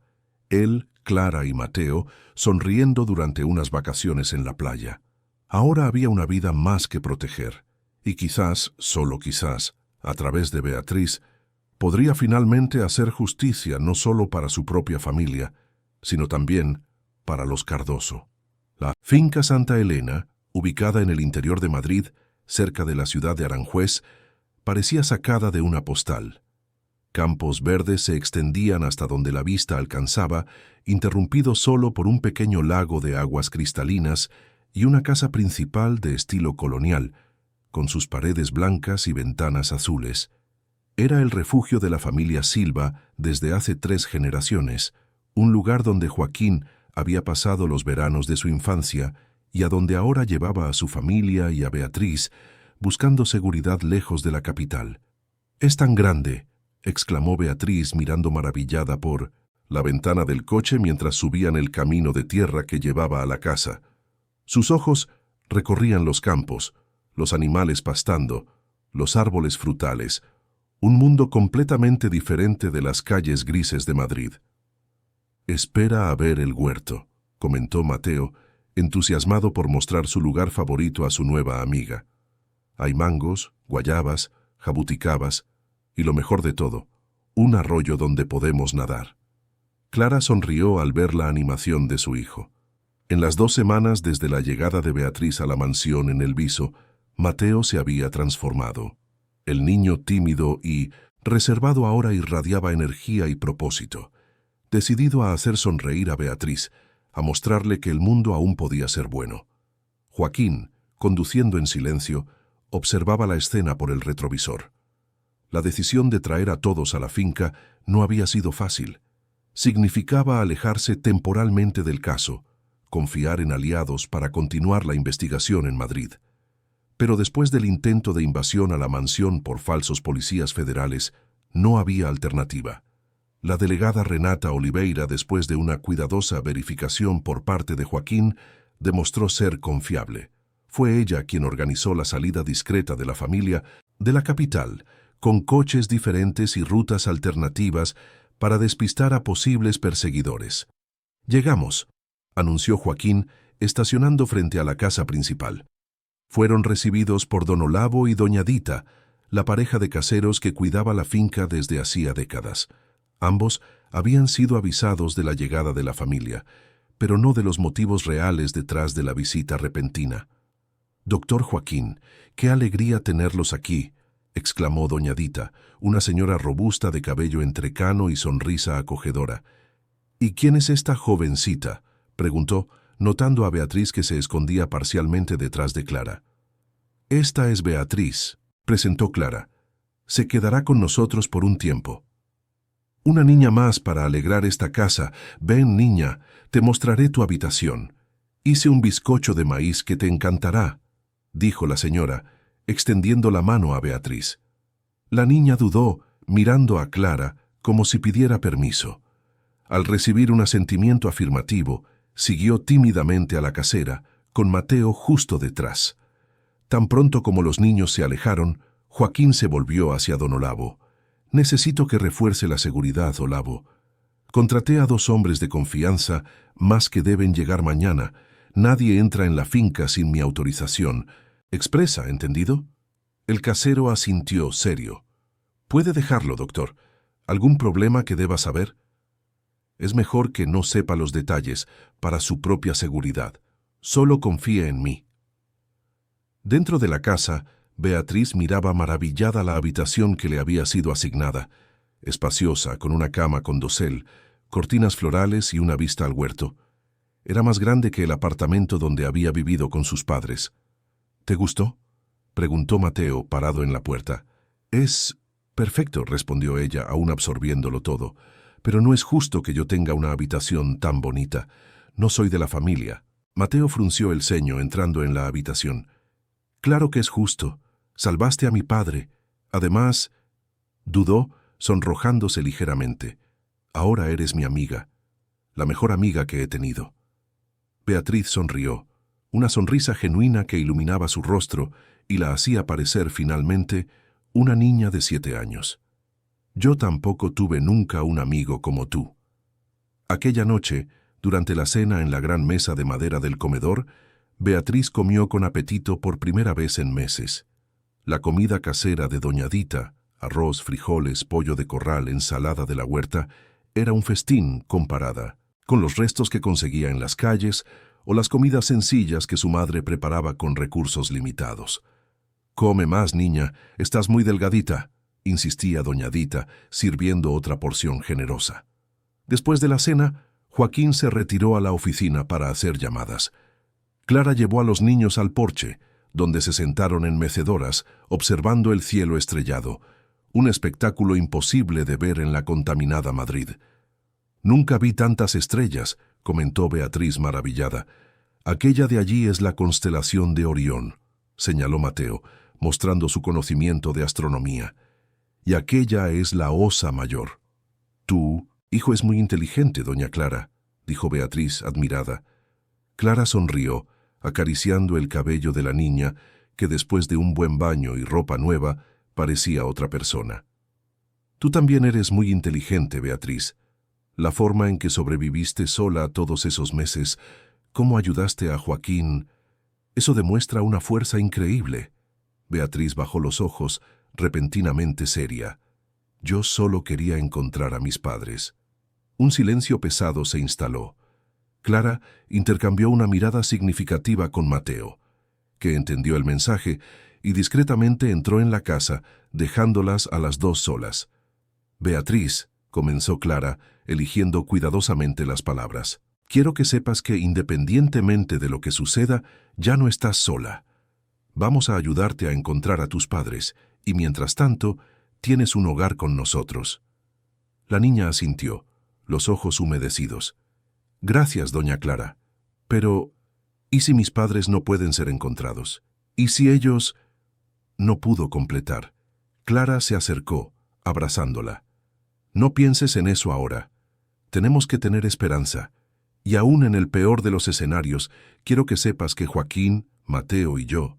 Él, Clara y Mateo, sonriendo durante unas vacaciones en la playa. Ahora había una vida más que proteger, y quizás, solo quizás, a través de Beatriz, podría finalmente hacer justicia no solo para su propia familia, sino también para los Cardoso. La finca Santa Elena, ubicada en el interior de Madrid, cerca de la ciudad de Aranjuez, parecía sacada de una postal. Campos verdes se extendían hasta donde la vista alcanzaba, interrumpido solo por un pequeño lago de aguas cristalinas y una casa principal de estilo colonial, con sus paredes blancas y ventanas azules. Era el refugio de la familia Silva desde hace 3 generaciones, un lugar donde Joaquín había pasado los veranos de su infancia y a donde ahora llevaba a su familia y a Beatriz, buscando seguridad lejos de la capital. «Es tan grande», exclamó Beatriz mirando maravillada por la ventana del coche mientras subían el camino de tierra que llevaba a la casa. Sus ojos recorrían los campos, los animales pastando, los árboles frutales, un mundo completamente diferente de las calles grises de Madrid. «Espera a ver el huerto», comentó Mateo, entusiasmado por mostrar su lugar favorito a su nueva amiga. «Hay mangos, guayabas, jabuticabas y lo mejor de todo, un arroyo donde podemos nadar». Clara sonrió al ver la animación de su hijo. En las 2 semanas desde la llegada de Beatriz a la mansión en El Viso, Mateo se había transformado. El niño tímido y reservado ahora irradiaba energía y propósito, decidido a hacer sonreír a Beatriz, a mostrarle que el mundo aún podía ser bueno. Joaquín, conduciendo en silencio, observaba la escena por el retrovisor. La decisión de traer a todos a la finca no había sido fácil. Significaba alejarse temporalmente del caso, confiar en aliados para continuar la investigación en Madrid. Pero después del intento de invasión a la mansión por falsos policías federales, no había alternativa. La delegada Renata Oliveira, después de una cuidadosa verificación por parte de Joaquín, demostró ser confiable. Fue ella quien organizó la salida discreta de la familia de la capital, con coches diferentes y rutas alternativas para despistar a posibles perseguidores. «Llegamos», anunció Joaquín, estacionando frente a la casa principal. Fueron recibidos por don Olavo y doña Dita, la pareja de caseros que cuidaba la finca desde hacía décadas. Ambos habían sido avisados de la llegada de la familia, pero no de los motivos reales detrás de la visita repentina. «Doctor Joaquín, qué alegría tenerlos aquí», exclamó doña Dita, una señora robusta de cabello entrecano y sonrisa acogedora. «¿Y quién es esta jovencita?», preguntó, notando a Beatriz que se escondía parcialmente detrás de Clara. «Esta es Beatriz», presentó Clara. «Se quedará con nosotros por un tiempo». «Una niña más para alegrar esta casa. Ven, niña, te mostraré tu habitación. Hice un bizcocho de maíz que te encantará», dijo la señora, extendiendo la mano a Beatriz. La niña dudó, mirando a Clara como si pidiera permiso. Al recibir un asentimiento afirmativo, siguió tímidamente a la casera, con Mateo justo detrás. Tan pronto como los niños se alejaron, Joaquín se volvió hacia don Olavo. «Necesito que refuerce la seguridad, Olavo. Contraté a 2 hombres de confianza, más que deben llegar mañana. Nadie entra en la finca sin mi autorización. Expresa, ¿entendido?» El casero asintió, serio. «Puede dejarlo, doctor. ¿Algún problema que deba saber?» «Es mejor que no sepa los detalles, para su propia seguridad. Solo confíe en mí». Dentro de la casa, Beatriz miraba maravillada la habitación que le había sido asignada, espaciosa, con una cama con dosel, cortinas florales y una vista al huerto. Era más grande que el apartamento donde había vivido con sus padres. «¿Te gustó?», preguntó Mateo, parado en la puerta. «Es perfecto», respondió ella, aún absorbiéndolo todo. «Pero no es justo que yo tenga una habitación tan bonita. No soy de la familia». Mateo frunció el ceño entrando en la habitación. «Claro que es justo. Salvaste a mi padre. Además», dudó, sonrojándose ligeramente, «ahora eres mi amiga, la mejor amiga que he tenido». Beatriz sonrió, una sonrisa genuina que iluminaba su rostro y la hacía parecer finalmente una niña de 7 años. «Yo tampoco tuve nunca un amigo como tú». Aquella noche, durante la cena en la gran mesa de madera del comedor, Beatriz comió con apetito por primera vez en meses. La comida casera de doña Dita, arroz, frijoles, pollo de corral, ensalada de la huerta, era un festín comparada con los restos que conseguía en las calles o las comidas sencillas que su madre preparaba con recursos limitados. «Come más, niña, estás muy delgadita», insistía doña Dita, sirviendo otra porción generosa. Después de la cena, Joaquín se retiró a la oficina para hacer llamadas. Clara llevó a los niños al porche, donde se sentaron en mecedoras, observando el cielo estrellado, un espectáculo imposible de ver en la contaminada Madrid. «Nunca vi tantas estrellas», comentó Beatriz maravillada. «Aquella de allí es la constelación de Orión», señaló Mateo, mostrando su conocimiento de astronomía. «Y aquella es la Osa Mayor». «Tu hijo es muy inteligente, doña Clara», dijo Beatriz, admirada. Clara sonrió, acariciando el cabello de la niña, que después de un buen baño y ropa nueva, parecía otra persona. «Tú también eres muy inteligente, Beatriz. La forma en que sobreviviste sola todos esos meses, cómo ayudaste a Joaquín, eso demuestra una fuerza increíble». Beatriz bajó los ojos, repentinamente seria. «Yo solo quería encontrar a mis padres». Un silencio pesado se instaló. Clara intercambió una mirada significativa con Mateo, que entendió el mensaje y discretamente entró en la casa, dejándolas a las 2 solas. «Beatriz», comenzó Clara, eligiendo cuidadosamente las palabras, «quiero que sepas que independientemente de lo que suceda, ya no estás sola. Vamos a ayudarte a encontrar a tus padres, y mientras tanto, tienes un hogar con nosotros». La niña asintió, los ojos humedecidos. «Gracias, doña Clara». Pero, ¿y si mis padres no pueden ser encontrados? ¿Y si ellos...? No pudo completar. Clara se acercó, abrazándola. No pienses en eso ahora. Tenemos que tener esperanza. Y aún en el peor de los escenarios, quiero que sepas que Joaquín, Mateo y yo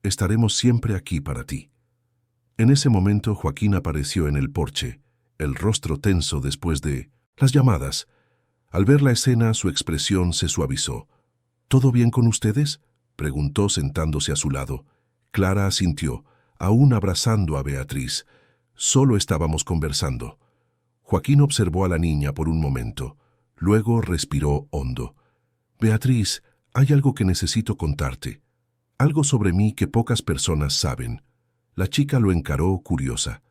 estaremos siempre aquí para ti. En ese momento Joaquín apareció en el porche, el rostro tenso después de las llamadas. Al ver la escena, su expresión se suavizó. ¿Todo bien con ustedes?, preguntó sentándose a su lado. Clara asintió, aún abrazando a Beatriz. Solo estábamos conversando. Joaquín observó a la niña por un momento. Luego respiró hondo. Beatriz, hay algo que necesito contarte. Algo sobre mí que pocas personas saben. La chica lo encaró curiosa.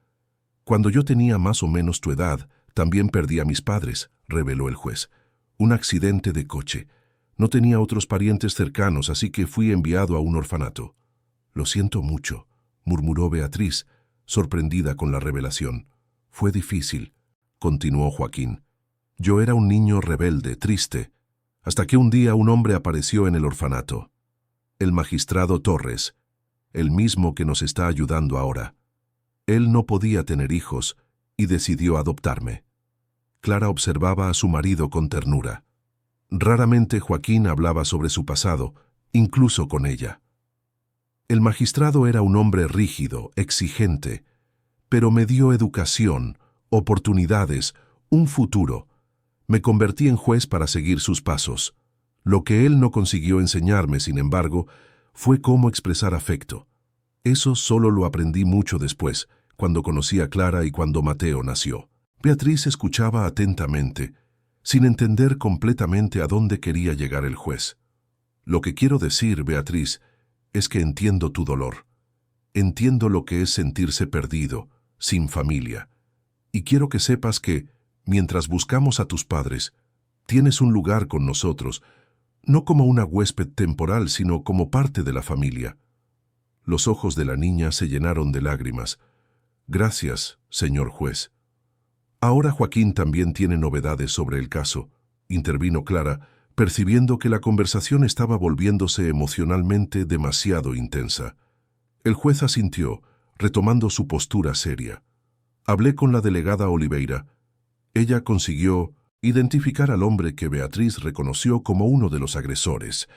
Cuando yo tenía más o menos tu edad, también perdí a mis padres, reveló el juez. Un accidente de coche. No tenía otros parientes cercanos, así que fui enviado a un orfanato. Lo siento mucho, murmuró Beatriz, sorprendida con la revelación. Fue difícil, continuó Joaquín. Yo era un niño rebelde, triste, hasta que un día un hombre apareció en el orfanato. El magistrado Torres, el mismo que nos está ayudando ahora. Él no podía tener hijos y decidió adoptarme. Clara observaba a su marido con ternura. Raramente Joaquín hablaba sobre su pasado, incluso con ella. El magistrado era un hombre rígido, exigente, pero me dio educación, oportunidades, un futuro. Me convertí en juez para seguir sus pasos. Lo que él no consiguió enseñarme, sin embargo, fue cómo expresar afecto. Eso solo lo aprendí mucho después, cuando conocí a Clara y cuando Mateo nació. Beatriz escuchaba atentamente, sin entender completamente a dónde quería llegar el juez. Lo que quiero decir, Beatriz, es que entiendo tu dolor. Entiendo lo que es sentirse perdido, sin familia. Y quiero que sepas que, mientras buscamos a tus padres, tienes un lugar con nosotros, no como una huésped temporal, sino como parte de la familia. Los ojos de la niña se llenaron de lágrimas. Gracias, señor juez. Ahora Joaquín también tiene novedades sobre el caso, intervino Clara, percibiendo que la conversación estaba volviéndose emocionalmente demasiado intensa. El juez asintió, retomando su postura seria. Hablé con la delegada Oliveira. Ella consiguió identificar al hombre que Beatriz reconoció como uno de los agresores.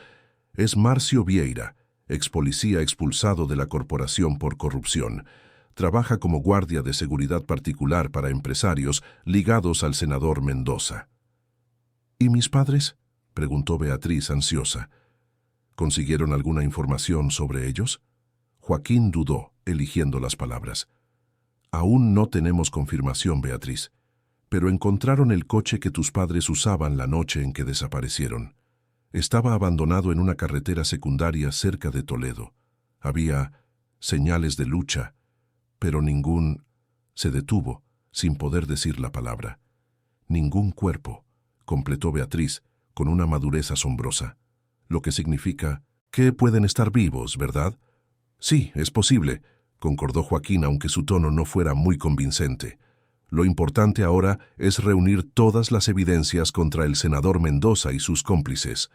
Es Marcio Vieira, ex policía expulsado de la corporación por corrupción. Trabaja como guardia de seguridad particular para empresarios ligados al senador Mendoza. ¿Y mis padres?, preguntó Beatriz ansiosa. ¿Consiguieron alguna información sobre ellos? Joaquín dudó, eligiendo las palabras. Aún no tenemos confirmación, Beatriz, pero encontraron el coche que tus padres usaban la noche en que desaparecieron. Estaba abandonado en una carretera secundaria cerca de Toledo. Había señales de lucha, pero ningún... Se detuvo, sin poder decir la palabra. Ningún cuerpo, completó Beatriz, con una madurez asombrosa. Lo que significa que pueden estar vivos, ¿verdad? Sí, es posible, concordó Joaquín, aunque su tono no fuera muy convincente. Lo importante ahora es reunir todas las evidencias contra el senador Mendoza y sus cómplices.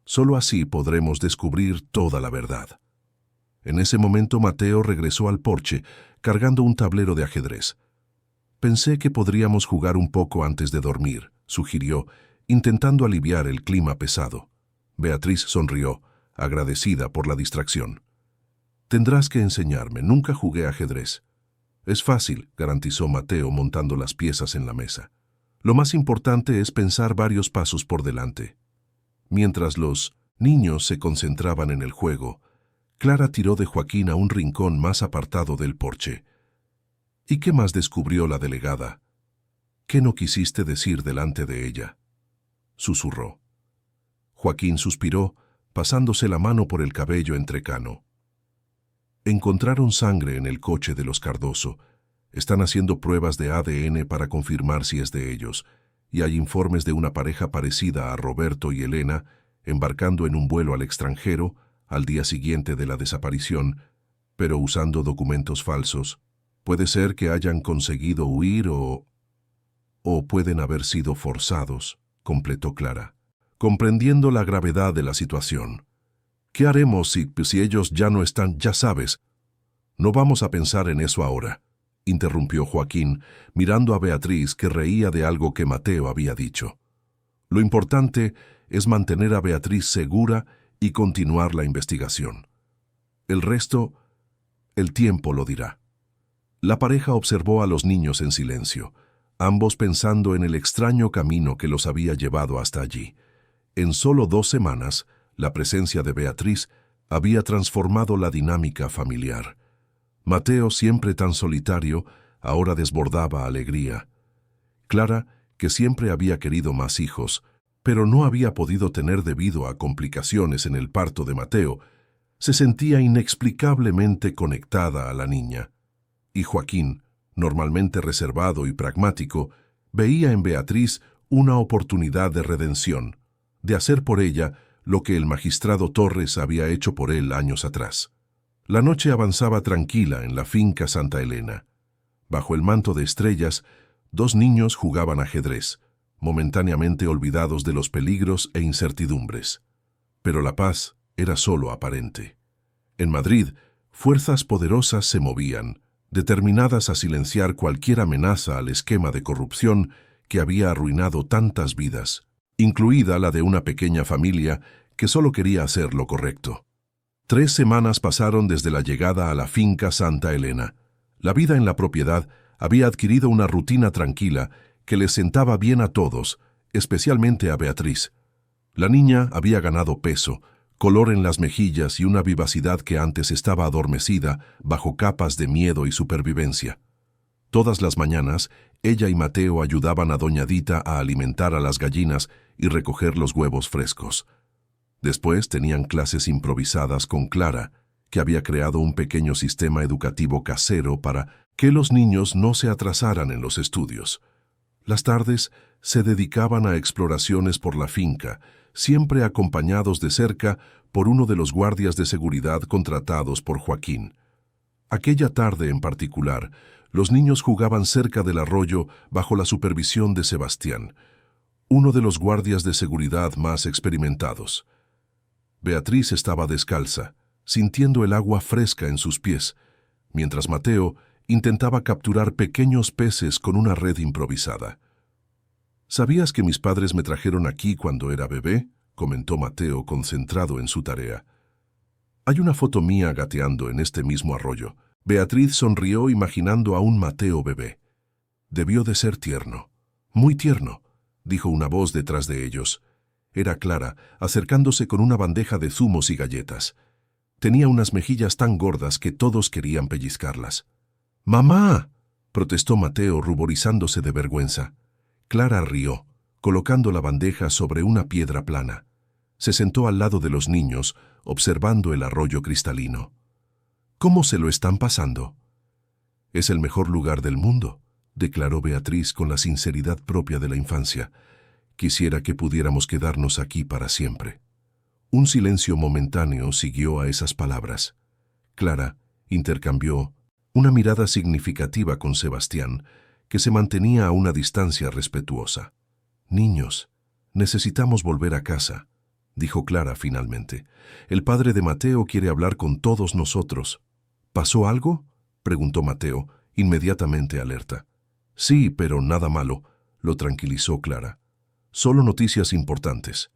Solo así podremos descubrir toda la verdad. En ese momento Mateo regresó al porche, cargando un tablero de ajedrez. Pensé que podríamos jugar un poco antes de dormir, sugirió, intentando aliviar el clima pesado. Beatriz sonrió, agradecida por la distracción. Tendrás que enseñarme, nunca jugué ajedrez. Es fácil, garantizó Mateo montando las piezas en la mesa. Lo más importante es pensar varios pasos por delante. Mientras los niños se concentraban en el juego, Clara tiró de Joaquín a un rincón más apartado del porche. ¿Y qué más descubrió la delegada? ¿Qué no quisiste decir delante de ella?, susurró. Joaquín suspiró, pasándose la mano por el cabello entrecano. Encontraron sangre en el coche de los Cardoso. Están haciendo pruebas de ADN para confirmar si es de ellos, y hay informes de una pareja parecida a Roberto y Elena embarcando en un vuelo al extranjero al día siguiente de la desaparición, pero usando documentos falsos. Puede ser que hayan conseguido huir o pueden haber sido forzados, completó Clara. comprendiendo la gravedad de la situación. ¿Qué haremos si ellos ya no están? Ya sabes. No vamos a pensar en eso ahora, interrumpió Joaquín, mirando a Beatriz, que reía de algo que Mateo había dicho. Lo importante es mantener a Beatriz segura y continuar la investigación. El resto, el tiempo lo dirá. La pareja observó a los niños en silencio, ambos pensando en el extraño camino que los había llevado hasta allí. En solo 2 semanas, la presencia de Beatriz había transformado la dinámica familiar. Mateo, siempre tan solitario, ahora desbordaba alegría. Clara, que siempre había querido más hijos, pero no había podido tener debido a complicaciones en el parto de Mateo, se sentía inexplicablemente conectada a la niña. Y Joaquín, normalmente reservado y pragmático, veía en Beatriz una oportunidad de redención, de hacer por ella lo que el magistrado Torres había hecho por él años atrás. La noche avanzaba tranquila en la finca Santa Elena. Bajo el manto de estrellas, 2 niños jugaban ajedrez, momentáneamente olvidados de los peligros e incertidumbres. Pero la paz era solo aparente. En Madrid, fuerzas poderosas se movían, determinadas a silenciar cualquier amenaza al esquema de corrupción que había arruinado tantas vidas, incluida la de una pequeña familia que solo quería hacer lo correcto. 3 semanas pasaron desde la llegada a la finca Santa Elena. La vida en la propiedad había adquirido una rutina tranquila que les sentaba bien a todos, especialmente a Beatriz. La niña había ganado peso, color en las mejillas y una vivacidad que antes estaba adormecida bajo capas de miedo y supervivencia. Todas las mañanas, ella y Mateo ayudaban a doña Dita a alimentar a las gallinas y recoger los huevos frescos. Después tenían clases improvisadas con Clara, que había creado un pequeño sistema educativo casero para que los niños no se atrasaran en los estudios. Las tardes se dedicaban a exploraciones por la finca, siempre acompañados de cerca por uno de los guardias de seguridad contratados por Joaquín. Aquella tarde en particular, los niños jugaban cerca del arroyo bajo la supervisión de Sebastián, uno de los guardias de seguridad más experimentados. Beatriz estaba descalza, sintiendo el agua fresca en sus pies, mientras Mateo intentaba capturar pequeños peces con una red improvisada. ¿Sabías que mis padres me trajeron aquí cuando era bebé?, comentó Mateo, concentrado en su tarea. Hay una foto mía gateando en este mismo arroyo. Beatriz sonrió imaginando a un Mateo bebé. Debió de ser tierno. Muy tierno, dijo una voz detrás de ellos. Era Clara, acercándose con una bandeja de zumos y galletas. Tenía unas mejillas tan gordas que todos querían pellizcarlas. ¡Mamá!, protestó Mateo, ruborizándose de vergüenza. Clara rió, colocando la bandeja sobre una piedra plana. Se sentó al lado de los niños, observando el arroyo cristalino. ¿Cómo se lo están pasando? Es el mejor lugar del mundo, declaró Beatriz con la sinceridad propia de la infancia. Quisiera que pudiéramos quedarnos aquí para siempre. Un silencio momentáneo siguió a esas palabras. Clara intercambió una mirada significativa con Sebastián, que se mantenía a una distancia respetuosa. «Niños, necesitamos volver a casa», dijo Clara finalmente. «El padre de Mateo quiere hablar con todos nosotros». «¿Pasó algo?», preguntó Mateo, inmediatamente alerta. «Sí, pero nada malo», lo tranquilizó Clara. «Solo noticias importantes».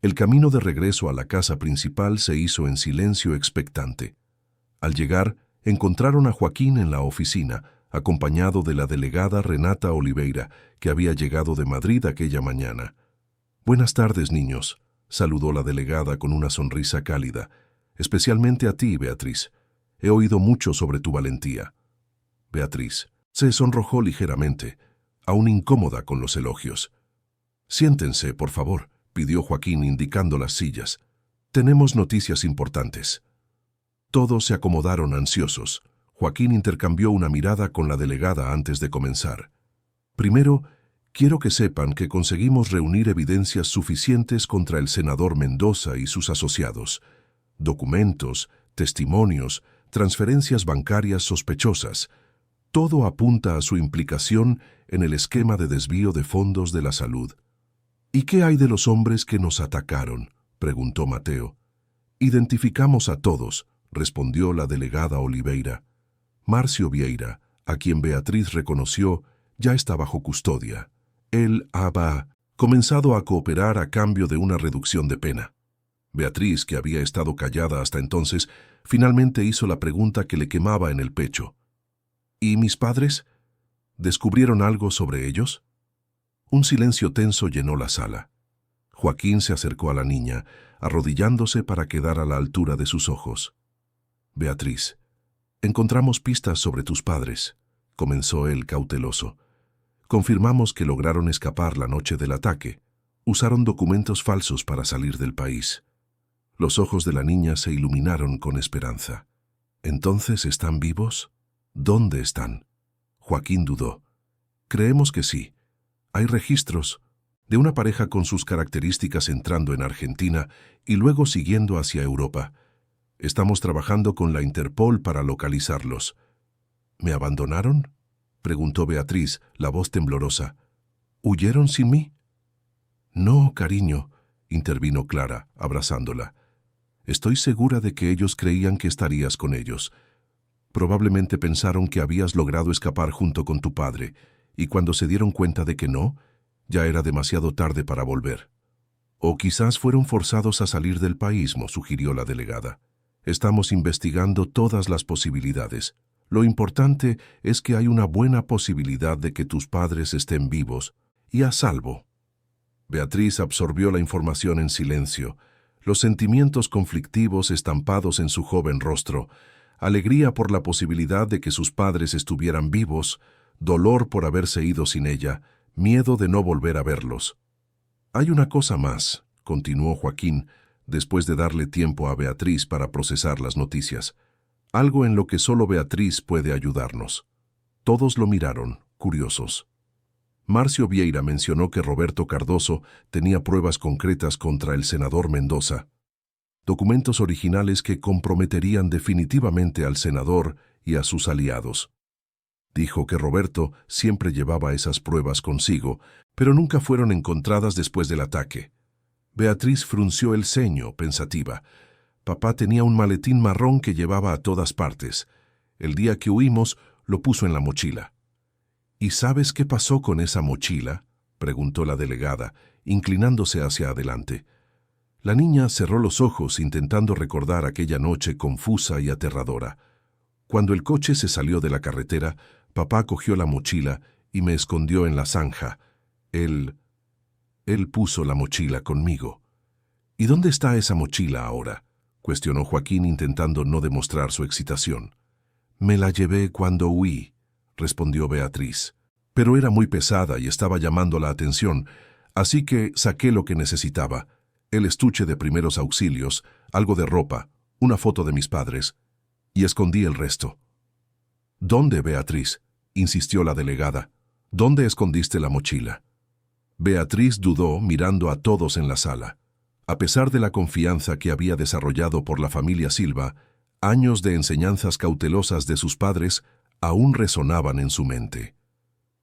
El camino de regreso a la casa principal se hizo en silencio expectante. Al llegar, encontraron a Joaquín en la oficina, acompañado de la delegada Renata Oliveira, que había llegado de Madrid aquella mañana. «Buenas tardes, niños», saludó la delegada con una sonrisa cálida. «Especialmente a ti, Beatriz. He oído mucho sobre tu valentía». Beatriz se sonrojó ligeramente, aún incómoda con los elogios. «Siéntense, por favor», pidió Joaquín indicando las sillas. «Tenemos noticias importantes». Todos se acomodaron ansiosos. Joaquín intercambió una mirada con la delegada antes de comenzar. «Primero, quiero que sepan que conseguimos reunir evidencias suficientes contra el senador Mendoza y sus asociados. Documentos, testimonios, transferencias bancarias sospechosas. Todo apunta a su implicación en el esquema de desvío de fondos de la salud». ¿Y qué hay de los hombres que nos atacaron?, preguntó Mateo. Identificamos a todos, respondió la delegada Oliveira. Márcio Vieira, a quien Beatriz reconoció, ya está bajo custodia. Él había comenzado a cooperar a cambio de una reducción de pena. Beatriz, que había estado callada hasta entonces, finalmente hizo la pregunta que le quemaba en el pecho. ¿Y mis padres? ¿Descubrieron algo sobre ellos? Un silencio tenso llenó la sala. Joaquín se acercó a la niña, arrodillándose para quedar a la altura de sus ojos. Beatriz, encontramos pistas sobre tus padres, comenzó él cauteloso. Confirmamos que lograron escapar la noche del ataque. Usaron documentos falsos para salir del país. Los ojos de la niña se iluminaron con esperanza. ¿Entonces están vivos? ¿Dónde están? Joaquín dudó. Creemos que sí. Hay registros de una pareja con sus características entrando en Argentina y luego siguiendo hacia Europa. Estamos trabajando con la Interpol para localizarlos. ¿Me abandonaron?, preguntó Beatriz, la voz temblorosa. ¿Huyeron sin mí? No, cariño, intervino Clara, abrazándola. Estoy segura de que ellos creían que estarías con ellos. Probablemente pensaron que habías logrado escapar junto con tu padre, y cuando se dieron cuenta de que no, ya era demasiado tarde para volver. O quizás fueron forzados a salir del país, sugirió la delegada. Estamos investigando todas las posibilidades. Lo importante es que hay una buena posibilidad de que tus padres estén vivos y a salvo. Beatriz absorbió la información en silencio, los sentimientos conflictivos estampados en su joven rostro, alegría por la posibilidad de que sus padres estuvieran vivos, dolor por haberse ido sin ella, miedo de no volver a verlos. Hay una cosa más, continuó Joaquín, después de darle tiempo a Beatriz para procesar las noticias. Algo en lo que solo Beatriz puede ayudarnos. Todos lo miraron, curiosos. Márcio Vieira mencionó que Roberto Cardoso tenía pruebas concretas contra el senador Mendoza. Documentos originales que comprometerían definitivamente al senador y a sus aliados. Dijo que Roberto siempre llevaba esas pruebas consigo, pero nunca fueron encontradas después del ataque. Beatriz frunció el ceño, pensativa. Papá tenía un maletín marrón que llevaba a todas partes. El día que huimos, lo puso en la mochila. ¿Y sabes qué pasó con esa mochila?, preguntó la delegada, inclinándose hacia adelante. La niña cerró los ojos intentando recordar aquella noche confusa y aterradora. Cuando el coche se salió de la carretera, papá cogió la mochila y me escondió en la zanja. Él puso la mochila conmigo. ¿Y dónde está esa mochila ahora?, cuestionó Joaquín intentando no demostrar su excitación. Me la llevé cuando huí, respondió Beatriz. Pero era muy pesada y estaba llamando la atención, así que saqué lo que necesitaba. El estuche de primeros auxilios, algo de ropa, una foto de mis padres, y escondí el resto. ¿Dónde, Beatriz?, insistió la delegada. ¿Dónde escondiste la mochila? Beatriz dudó, mirando a todos en la sala. A pesar de la confianza que había desarrollado por la familia Silva, años de enseñanzas cautelosas de sus padres aún resonaban en su mente.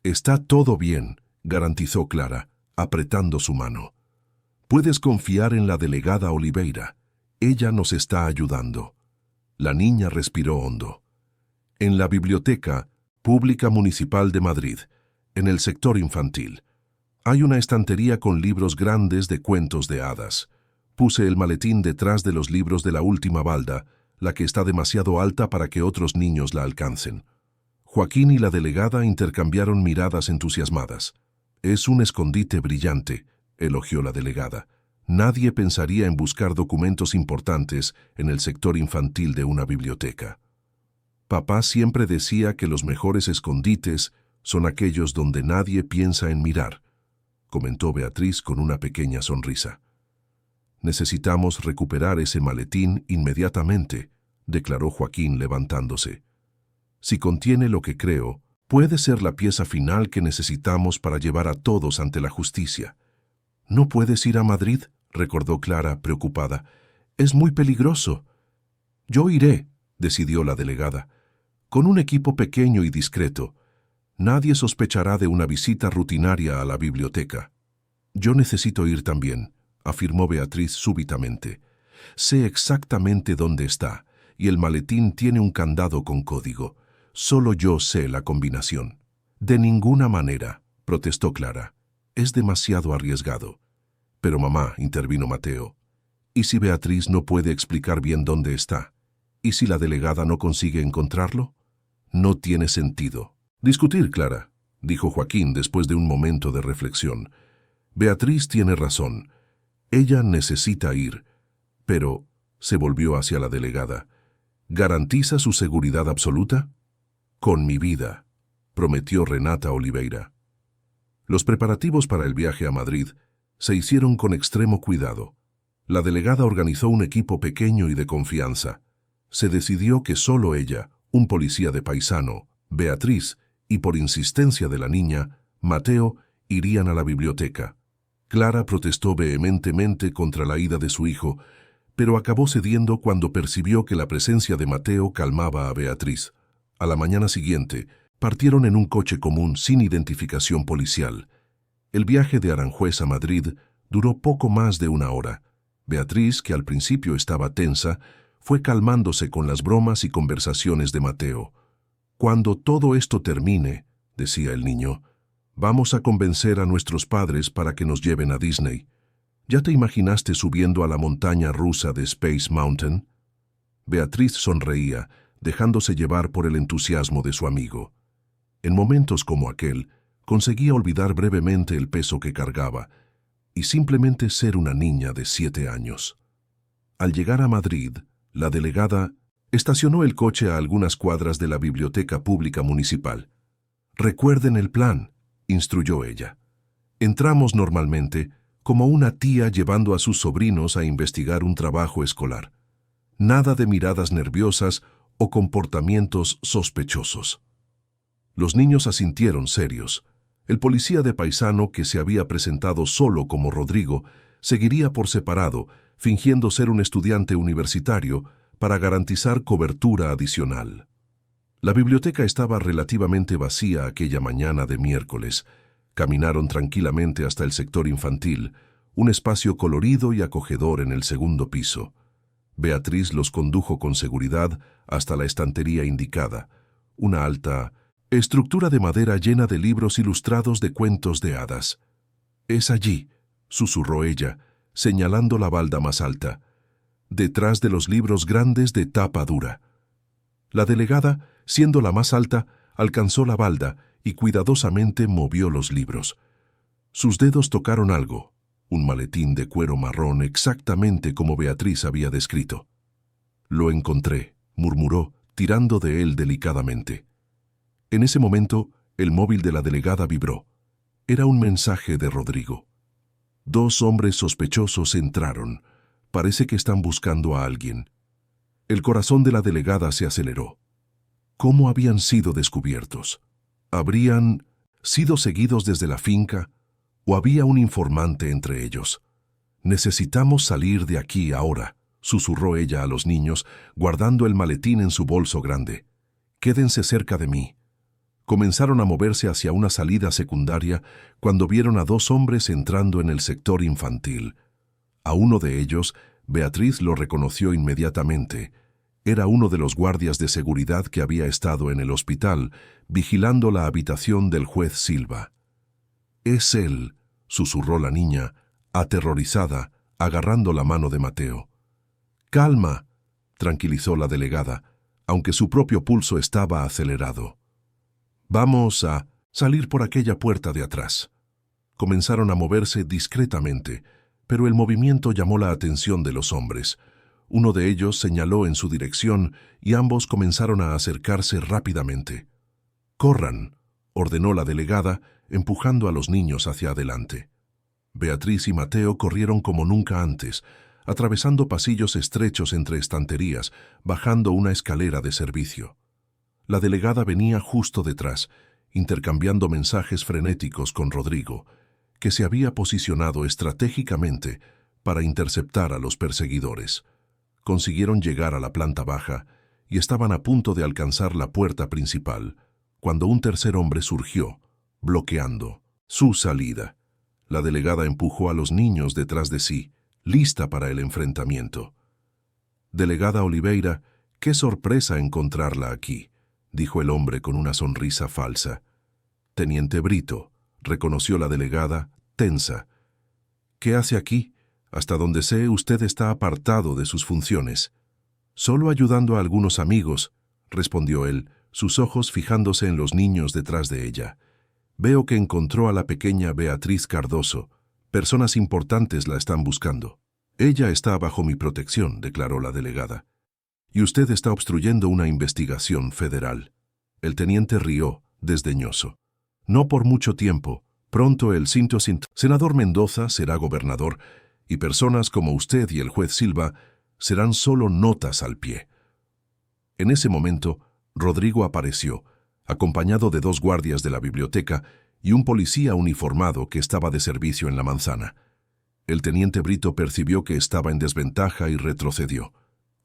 «Está todo bien», garantizó Clara, apretando su mano. «Puedes confiar en la delegada Oliveira. Ella nos está ayudando». La niña respiró hondo. En la Biblioteca Pública Municipal de Madrid, en el sector infantil, hay una estantería con libros grandes de cuentos de hadas. Puse el maletín detrás de los libros de la última balda, la que está demasiado alta para que otros niños la alcancen. Joaquín y la delegada intercambiaron miradas entusiasmadas. «Es un escondite brillante», elogió la delegada. «Nadie pensaría en buscar documentos importantes en el sector infantil de una biblioteca». Papá siempre decía que los mejores escondites son aquellos donde nadie piensa en mirar, comentó Beatriz con una pequeña sonrisa. Necesitamos recuperar ese maletín inmediatamente, declaró Joaquín levantándose. Si contiene lo que creo, puede ser la pieza final que necesitamos para llevar a todos ante la justicia. ¿No puedes ir a Madrid?, recordó Clara, preocupada. «Es muy peligroso». «Yo iré», decidió la delegada, «con un equipo pequeño y discreto. Nadie sospechará de una visita rutinaria a la biblioteca». Yo necesito ir también, afirmó Beatriz súbitamente. Sé exactamente dónde está, y el maletín tiene un candado con código. Solo yo sé la combinación. De ninguna manera, protestó Clara. Es demasiado arriesgado. Pero mamá, intervino Mateo, ¿y si Beatriz no puede explicar bien dónde está? ¿Y si la delegada no consigue encontrarlo? No tiene sentido. Discutir, Clara, dijo Joaquín después de un momento de reflexión. Beatriz tiene razón. Ella necesita ir. Pero, se volvió hacia la delegada, ¿garantiza su seguridad absoluta? Con mi vida, prometió Renata Oliveira. Los preparativos para el viaje a Madrid se hicieron con extremo cuidado. La delegada organizó un equipo pequeño y de confianza. Se decidió que solo ella, un policía de paisano, Beatriz, y por insistencia de la niña, Mateo, irían a la biblioteca. Clara protestó vehementemente contra la ida de su hijo, pero acabó cediendo cuando percibió que la presencia de Mateo calmaba a Beatriz. A la mañana siguiente, partieron en un coche común sin identificación policial. El viaje de Aranjuez a Madrid duró poco más de una hora. Beatriz, que al principio estaba tensa, fue calmándose con las bromas y conversaciones de Mateo. «Cuando todo esto termine», decía el niño, «vamos a convencer a nuestros padres para que nos lleven a Disney. ¿Ya te imaginaste subiendo a la montaña rusa de Space Mountain?» Beatriz sonreía, dejándose llevar por el entusiasmo de su amigo. En momentos como aquel, conseguía olvidar brevemente el peso que cargaba y simplemente ser una niña de 7 años. Al llegar a Madrid, la delegada estacionó el coche a algunas cuadras de la Biblioteca Pública Municipal. «Recuerden el plan», instruyó ella. «Entramos normalmente como una tía llevando a sus sobrinos a investigar un trabajo escolar. Nada de miradas nerviosas o comportamientos sospechosos». Los niños asintieron serios. El policía de paisano, que se había presentado solo como Rodrigo, seguiría por separado, fingiendo ser un estudiante universitario, para garantizar cobertura adicional. La biblioteca estaba relativamente vacía aquella mañana de miércoles. Caminaron tranquilamente hasta el sector infantil, un espacio colorido y acogedor en el segundo piso. Beatriz los condujo con seguridad hasta la estantería indicada, una alta estructura de madera llena de libros ilustrados de cuentos de hadas. «Es allí», susurró ella, señalando la balda más alta, «detrás de los libros grandes de tapa dura». La delegada, siendo la más alta, alcanzó la balda y cuidadosamente movió los libros. Sus dedos tocaron algo, un maletín de cuero marrón exactamente como Beatriz había descrito. «Lo encontré», murmuró, tirando de él delicadamente. En ese momento, el móvil de la delegada vibró. Era un mensaje de Rodrigo. «2 hombres sospechosos entraron. Parece que están buscando a alguien». El corazón de la delegada se aceleró. ¿Cómo habían sido descubiertos? ¿Habrían sido seguidos desde la finca o había un informante entre ellos? «Necesitamos salir de aquí ahora», susurró ella a los niños, guardando el maletín en su bolso grande. «Quédense cerca de mí». Comenzaron a moverse hacia una salida secundaria cuando vieron a 2 hombres entrando en el sector infantil. A uno de ellos, Beatriz lo reconoció inmediatamente. Era uno de los guardias de seguridad que había estado en el hospital, vigilando la habitación del juez Silva. «Es él», susurró la niña, aterrorizada, agarrando la mano de Mateo. «Calma», tranquilizó la delegada, aunque su propio pulso estaba acelerado. «Vamos a salir por aquella puerta de atrás». Comenzaron a moverse discretamente, pero el movimiento llamó la atención de los hombres. Uno de ellos señaló en su dirección y ambos comenzaron a acercarse rápidamente. «Corran», ordenó la delegada, empujando a los niños hacia adelante. Beatriz y Mateo corrieron como nunca antes, atravesando pasillos estrechos entre estanterías, bajando una escalera de servicio. La delegada venía justo detrás, intercambiando mensajes frenéticos con Rodrigo, que se había posicionado estratégicamente para interceptar a los perseguidores. Consiguieron llegar a la planta baja y estaban a punto de alcanzar la puerta principal, cuando un tercer hombre surgió, bloqueando su salida. La delegada empujó a los niños detrás de sí, lista para el enfrentamiento. «Delegada Oliveira, qué sorpresa encontrarla aquí», dijo el hombre con una sonrisa falsa. «Teniente Brito», reconoció la delegada, tensa. «¿Qué hace aquí? Hasta donde sé, usted está apartado de sus funciones». «Solo ayudando a algunos amigos», respondió él, sus ojos fijándose en los niños detrás de ella. «Veo que encontró a la pequeña Beatriz Cardoso. Personas importantes la están buscando». «Ella está bajo mi protección», declaró la delegada. «Y usted está obstruyendo una investigación federal». El teniente rió, desdeñoso. «No por mucho tiempo. Pronto el senador Mendoza será gobernador, y personas como usted y el juez Silva serán solo notas al pie». En ese momento, Rodrigo apareció, acompañado de 2 guardias de la biblioteca y un policía uniformado que estaba de servicio en la manzana. El teniente Brito percibió que estaba en desventaja y retrocedió.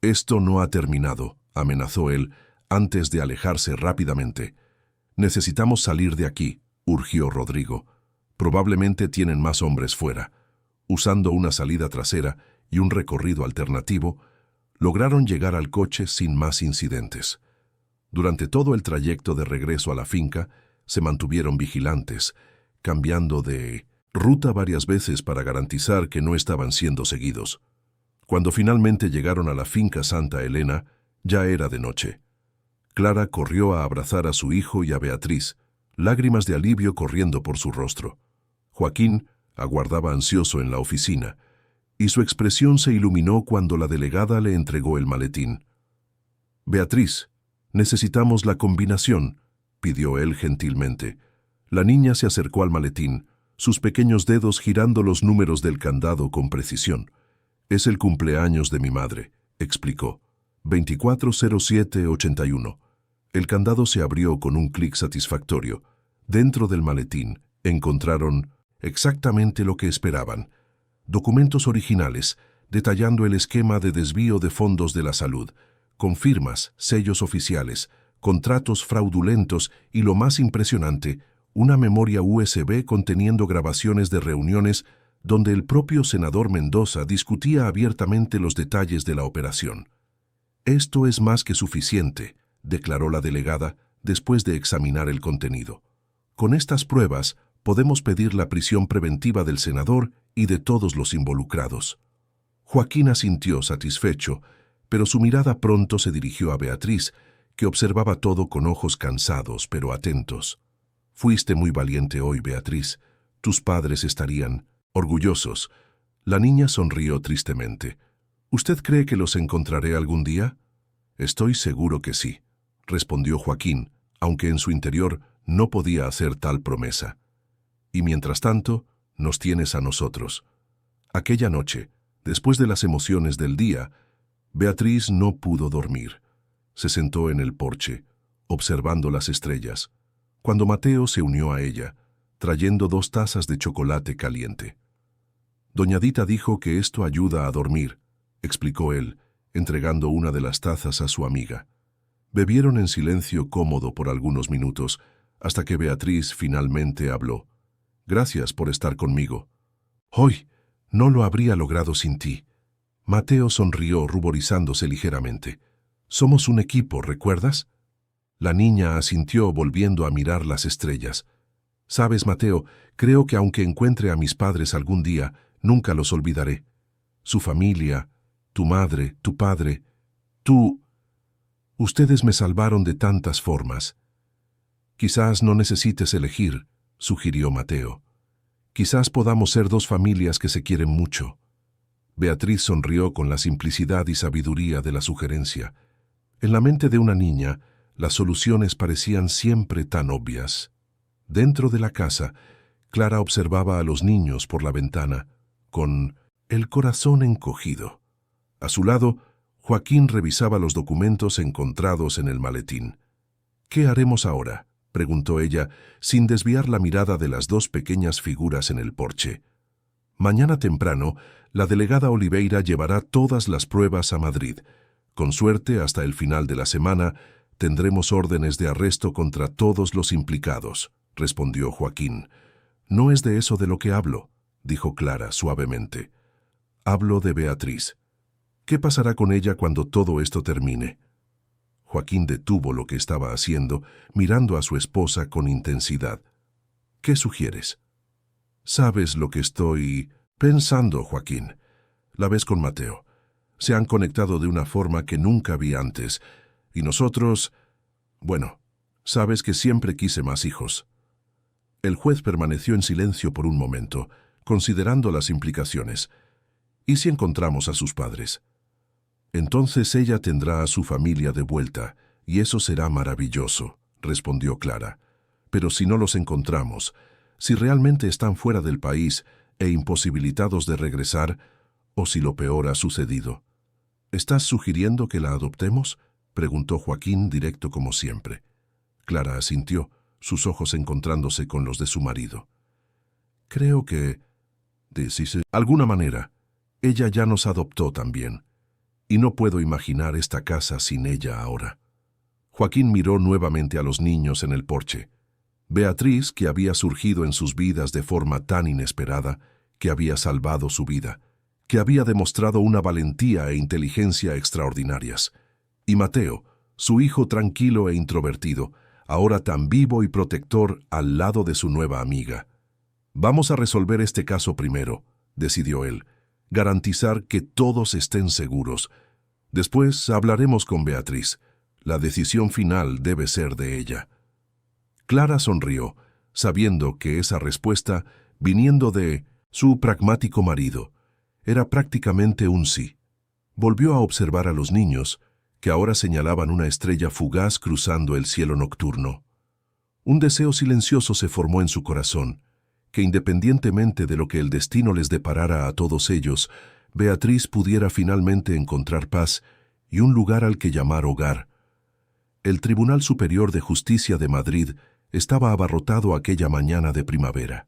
«Esto no ha terminado», amenazó él, antes de alejarse rápidamente. «Necesitamos salir de aquí», urgió Rodrigo. «Probablemente tienen más hombres fuera». Usando una salida trasera y un recorrido alternativo, lograron llegar al coche sin más incidentes. Durante todo el trayecto de regreso a la finca, se mantuvieron vigilantes, cambiando de ruta varias veces para garantizar que no estaban siendo seguidos. Cuando finalmente llegaron a la finca Santa Elena, ya era de noche. Clara corrió a abrazar a su hijo y a Beatriz, lágrimas de alivio corriendo por su rostro. Joaquín aguardaba ansioso en la oficina, y su expresión se iluminó cuando la delegada le entregó el maletín. «Beatriz, necesitamos la combinación», pidió él gentilmente. La niña se acercó al maletín, sus pequeños dedos girando los números del candado con precisión. «Es el cumpleaños de mi madre», explicó. 240781. El candado se abrió con un clic satisfactorio. Dentro del maletín encontraron exactamente lo que esperaban: documentos originales, detallando el esquema de desvío de fondos de la salud, con firmas, sellos oficiales, contratos fraudulentos y, lo más impresionante, una memoria USB conteniendo grabaciones de reuniones donde el propio senador Mendoza discutía abiertamente los detalles de la operación. «Esto es más que suficiente», declaró la delegada después de examinar el contenido. «Con estas pruebas podemos pedir la prisión preventiva del senador y de todos los involucrados». Joaquín asintió satisfecho, pero su mirada pronto se dirigió a Beatriz, que observaba todo con ojos cansados pero atentos. «Fuiste muy valiente hoy, Beatriz. Tus padres estarían orgullosos». La niña sonrió tristemente. «¿Usted cree que los encontraré algún día?» «Estoy seguro que sí», respondió Joaquín, aunque en su interior no podía hacer tal promesa. «Y mientras tanto, nos tienes a nosotros». Aquella noche, después de las emociones del día, Beatriz no pudo dormir. Se sentó en el porche, observando las estrellas, cuando Mateo se unió a ella, trayendo 2 tazas de chocolate caliente. «Doña Dita dijo que esto ayuda a dormir», explicó él, entregando una de las tazas a su amiga. Bebieron en silencio cómodo por algunos minutos, hasta que Beatriz finalmente habló. «Gracias por estar conmigo». «Hoy no lo habría logrado sin ti». Mateo sonrió, ruborizándose ligeramente. «Somos un equipo, ¿recuerdas?» La niña asintió, volviendo a mirar las estrellas. «Sabes, Mateo, creo que aunque encuentre a mis padres algún día, nunca los olvidaré. Su familia, tu madre, tu padre, tú... Ustedes me salvaron de tantas formas». «Quizás no necesites elegir», sugirió Mateo. «Quizás podamos ser 2 familias que se quieren mucho». Beatriz sonrió con la simplicidad y sabiduría de la sugerencia. En la mente de una niña, las soluciones parecían siempre tan obvias. Dentro de la casa, Clara observaba a los niños por la ventana, con el corazón encogido. A su lado, Joaquín revisaba los documentos encontrados en el maletín. «¿Qué haremos ahora?», preguntó ella, sin desviar la mirada de las 2 pequeñas figuras en el porche. «Mañana temprano, la delegada Oliveira llevará todas las pruebas a Madrid. Con suerte, hasta el final de la semana, tendremos órdenes de arresto contra todos los implicados», respondió Joaquín. «No es de eso de lo que hablo», dijo Clara suavemente. Hablo de Beatriz. ¿Qué pasará con ella cuando todo esto termine? Joaquín detuvo lo que estaba haciendo, mirando a su esposa con intensidad. ¿Qué sugieres? Sabes lo que estoy pensando, Joaquín. La ves con Mateo. Se han conectado de una forma que nunca vi antes. Y nosotros... Bueno, sabes que siempre quise más hijos. El juez permaneció en silencio por un momento, considerando las implicaciones. ¿Y si encontramos a sus padres? Entonces ella tendrá a su familia de vuelta, y eso será maravilloso, respondió Clara. Pero si no los encontramos, si realmente están fuera del país e imposibilitados de regresar, o si lo peor ha sucedido. ¿Estás sugiriendo que la adoptemos?, preguntó Joaquín directo como siempre. Clara asintió, sus ojos encontrándose con los de su marido. Creo que, de alguna manera, ella ya nos adoptó también, y no puedo imaginar esta casa sin ella ahora. Joaquín miró nuevamente a los niños en el porche. Beatriz, que había surgido en sus vidas de forma tan inesperada, que había salvado su vida, que había demostrado una valentía e inteligencia extraordinarias. Y Mateo, su hijo tranquilo e introvertido, ahora tan vivo y protector al lado de su nueva amiga. Vamos a resolver este caso primero, decidió él, garantizar que todos estén seguros. Después hablaremos con Beatriz. La decisión final debe ser de ella. Clara sonrió, sabiendo que esa respuesta, viniendo de su pragmático marido, era prácticamente un sí. Volvió a observar a los niños, que ahora señalaban una estrella fugaz cruzando el cielo nocturno. Un deseo silencioso se formó en su corazón, que independientemente de lo que el destino les deparara a todos ellos, Beatriz pudiera finalmente encontrar paz y un lugar al que llamar hogar. El Tribunal Superior de Justicia de Madrid estaba abarrotado aquella mañana de primavera.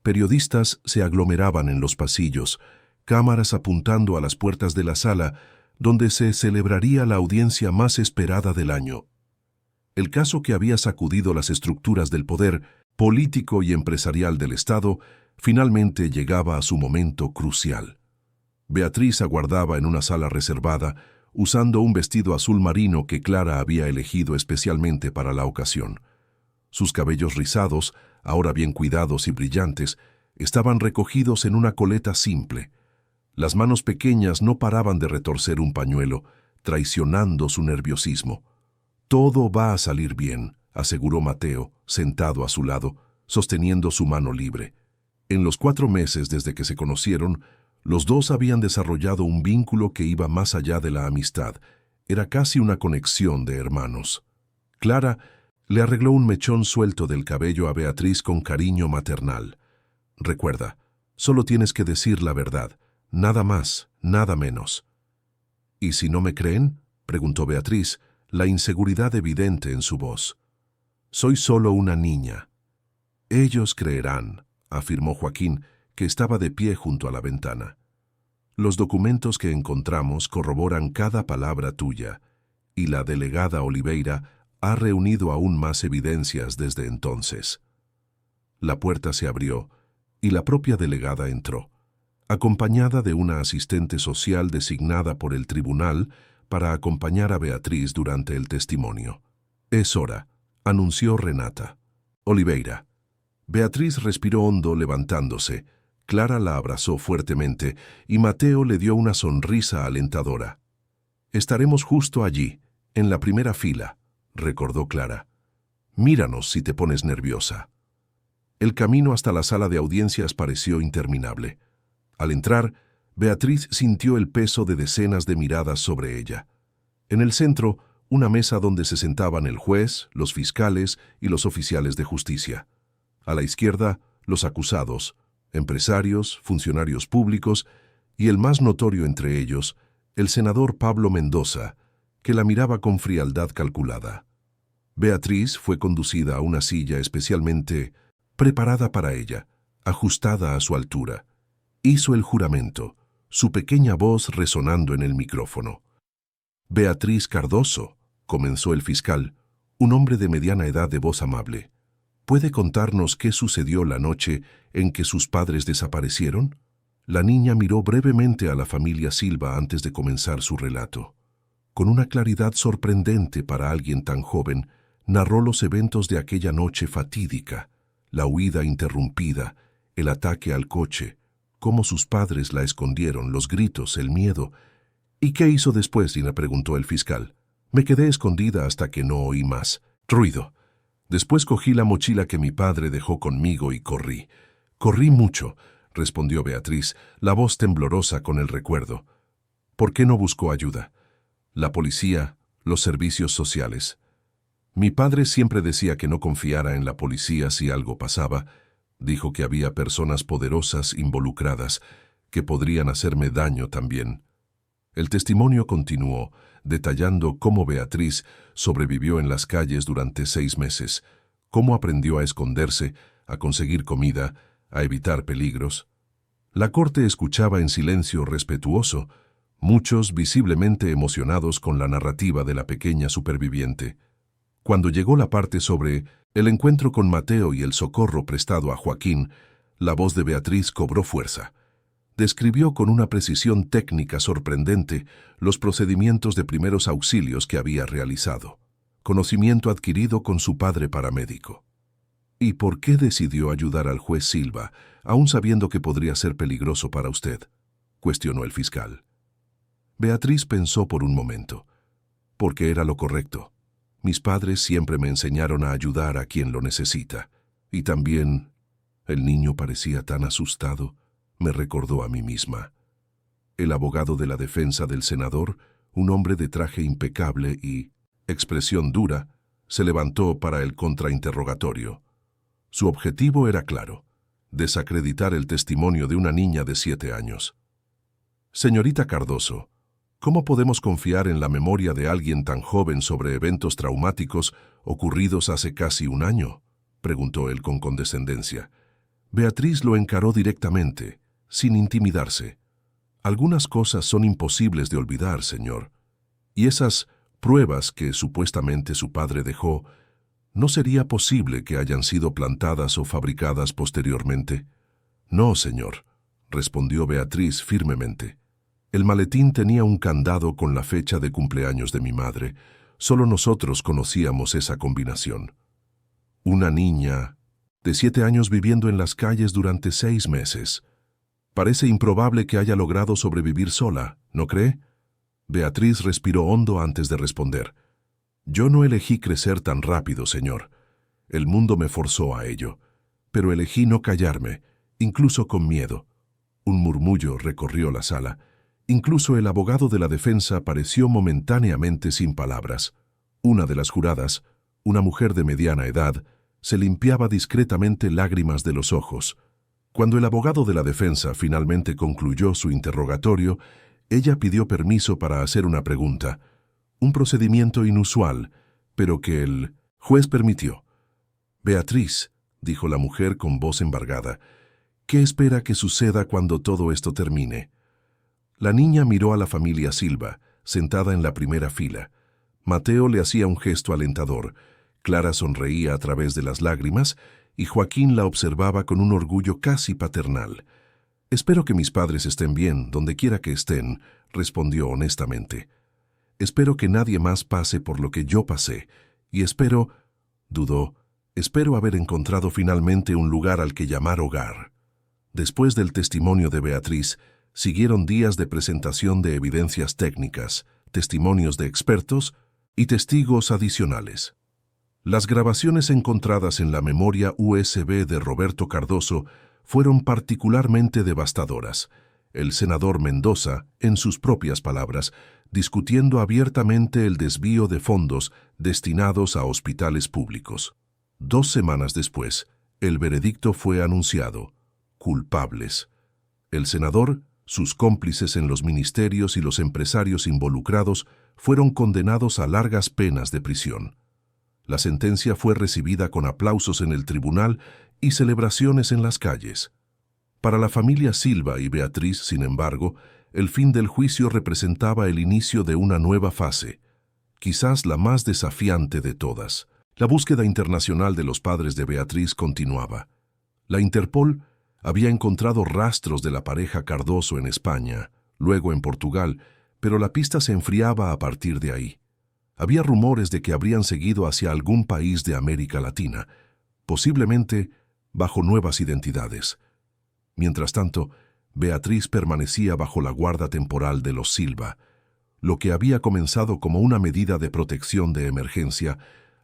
Periodistas se aglomeraban en los pasillos, cámaras apuntando a las puertas de la sala, donde se celebraría la audiencia más esperada del año. El caso que había sacudido las estructuras del poder político y empresarial del Estado finalmente llegaba a su momento crucial. Beatriz aguardaba en una sala reservada, usando un vestido azul marino que Clara había elegido especialmente para la ocasión. Sus cabellos rizados, ahora bien cuidados y brillantes, estaban recogidos en una coleta simple. Las manos pequeñas no paraban de retorcer un pañuelo, traicionando su nerviosismo. «Todo va a salir bien», aseguró Mateo, sentado a su lado, sosteniendo su mano libre. En los 4 meses desde que se conocieron, los dos habían desarrollado un vínculo que iba más allá de la amistad. Era casi una conexión de hermanos. Clara le arregló un mechón suelto del cabello a Beatriz con cariño maternal. «Recuerda, solo tienes que decir la verdad. Nada más, nada menos». «¿Y si no me creen?», preguntó Beatriz, la inseguridad evidente en su voz. «Soy solo una niña». «Ellos creerán», afirmó Joaquín, que estaba de pie junto a la ventana. «Los documentos que encontramos corroboran cada palabra tuya, y la delegada Oliveira ha reunido aún más evidencias desde entonces». La puerta se abrió, y la propia delegada entró, acompañada de una asistente social designada por el tribunal para acompañar a Beatriz durante el testimonio. «Es hora», anunció Renata. «Oliveira». Beatriz respiró hondo levantándose. Clara la abrazó fuertemente y Mateo le dio una sonrisa alentadora. «Estaremos justo allí, en la primera fila», recordó Clara. «Míranos si te pones nerviosa». El camino hasta la sala de audiencias pareció interminable. Al entrar, Beatriz sintió el peso de decenas de miradas sobre ella. En el centro, una mesa donde se sentaban el juez, los fiscales y los oficiales de justicia. A la izquierda, los acusados, empresarios, funcionarios públicos y el más notorio entre ellos, el senador Pablo Mendoza, que la miraba con frialdad calculada. Beatriz fue conducida a una silla especialmente preparada para ella, ajustada a su altura. Hizo el juramento, su pequeña voz resonando en el micrófono. «Beatriz Cardoso», comenzó el fiscal, un hombre de mediana edad de voz amable. ¿Puede contarnos qué sucedió la noche en que sus padres desaparecieron? La niña miró brevemente a la familia Silva antes de comenzar su relato. Con una claridad sorprendente para alguien tan joven, narró los eventos de aquella noche fatídica, la huida interrumpida, el ataque al coche, cómo sus padres la escondieron, los gritos, el miedo. ¿Y qué hizo después?, Dina preguntó el fiscal. Me quedé escondida hasta que no oí más. Ruido. Después cogí la mochila que mi padre dejó conmigo y corrí. Corrí mucho, respondió Beatriz, la voz temblorosa con el recuerdo. ¿Por qué no buscó ayuda? La policía, los servicios sociales. Mi padre siempre decía que no confiara en la policía si algo pasaba. Dijo que había personas poderosas involucradas que podrían hacerme daño también. El testimonio continuó, detallando cómo Beatriz sobrevivió en las calles durante 6 meses, cómo aprendió a esconderse, a conseguir comida, a evitar peligros. La corte escuchaba en silencio respetuoso, muchos visiblemente emocionados con la narrativa de la pequeña superviviente. Cuando llegó la parte sobre el encuentro con Mateo y el socorro prestado a Joaquín, la voz de Beatriz cobró fuerza. Describió con una precisión técnica sorprendente los procedimientos de primeros auxilios que había realizado, conocimiento adquirido con su padre paramédico. ¿Y por qué decidió ayudar al juez Silva, aun sabiendo que podría ser peligroso para usted?, cuestionó el fiscal. Beatriz pensó por un momento. Porque era lo correcto. Mis padres siempre me enseñaron a ayudar a quien lo necesita. Y también, el niño parecía tan asustado, me recordó a mí misma. El abogado de la defensa del senador, un hombre de traje impecable y expresión dura, se levantó para el contrainterrogatorio. Su objetivo era claro: desacreditar el testimonio de una niña de 7 años. Señorita Cardoso, ¿cómo podemos confiar en la memoria de alguien tan joven sobre eventos traumáticos ocurridos hace casi 1 año?, preguntó él con condescendencia. Beatriz lo encaró directamente, sin intimidarse. Algunas cosas son imposibles de olvidar, señor. Y esas pruebas que supuestamente su padre dejó, ¿no sería posible que hayan sido plantadas o fabricadas posteriormente? No, señor, respondió Beatriz firmemente. El maletín tenía un candado con la fecha de cumpleaños de mi madre. Solo nosotros conocíamos esa combinación. Una niña de 7 años viviendo en las calles durante 6 meses. Parece improbable que haya logrado sobrevivir sola, ¿no cree? Beatriz respiró hondo antes de responder. Yo no elegí crecer tan rápido, señor. El mundo me forzó a ello. Pero elegí no callarme, incluso con miedo. Un murmullo recorrió la sala. Incluso el abogado de la defensa pareció momentáneamente sin palabras. Una de las juradas, una mujer de mediana edad, se limpiaba discretamente lágrimas de los ojos. Cuando el abogado de la defensa finalmente concluyó su interrogatorio, ella pidió permiso para hacer una pregunta. Un procedimiento inusual, pero que el juez permitió. Beatriz, dijo la mujer con voz embargada, ¿qué espera que suceda cuando todo esto termine? La niña miró a la familia Silva, sentada en la primera fila. Mateo le hacía un gesto alentador. Clara sonreía a través de las lágrimas y Joaquín la observaba con un orgullo casi paternal. Espero que mis padres estén bien, donde quiera que estén, respondió honestamente. Espero que nadie más pase por lo que yo pasé, y espero, dudó, espero haber encontrado finalmente un lugar al que llamar hogar. Después del testimonio de Beatriz, siguieron días de presentación de evidencias técnicas, testimonios de expertos y testigos adicionales. Las grabaciones encontradas en la memoria USB de Roberto Cardoso fueron particularmente devastadoras. El senador Mendoza, en sus propias palabras, discutiendo abiertamente el desvío de fondos destinados a hospitales públicos. 2 semanas después, el veredicto fue anunciado: culpables. El senador, sus cómplices en los ministerios y los empresarios involucrados fueron condenados a largas penas de prisión. La sentencia fue recibida con aplausos en el tribunal y celebraciones en las calles. Para la familia Silva y Beatriz, sin embargo, el fin del juicio representaba el inicio de una nueva fase, quizás la más desafiante de todas. La búsqueda internacional de los padres de Beatriz continuaba. La Interpol había encontrado rastros de la pareja Cardoso en España, luego en Portugal, pero la pista se enfriaba a partir de ahí. Había rumores de que habrían seguido hacia algún país de América Latina, posiblemente bajo nuevas identidades. Mientras tanto, Beatriz permanecía bajo la guarda temporal de los Silva. Lo que había comenzado como una medida de protección de emergencia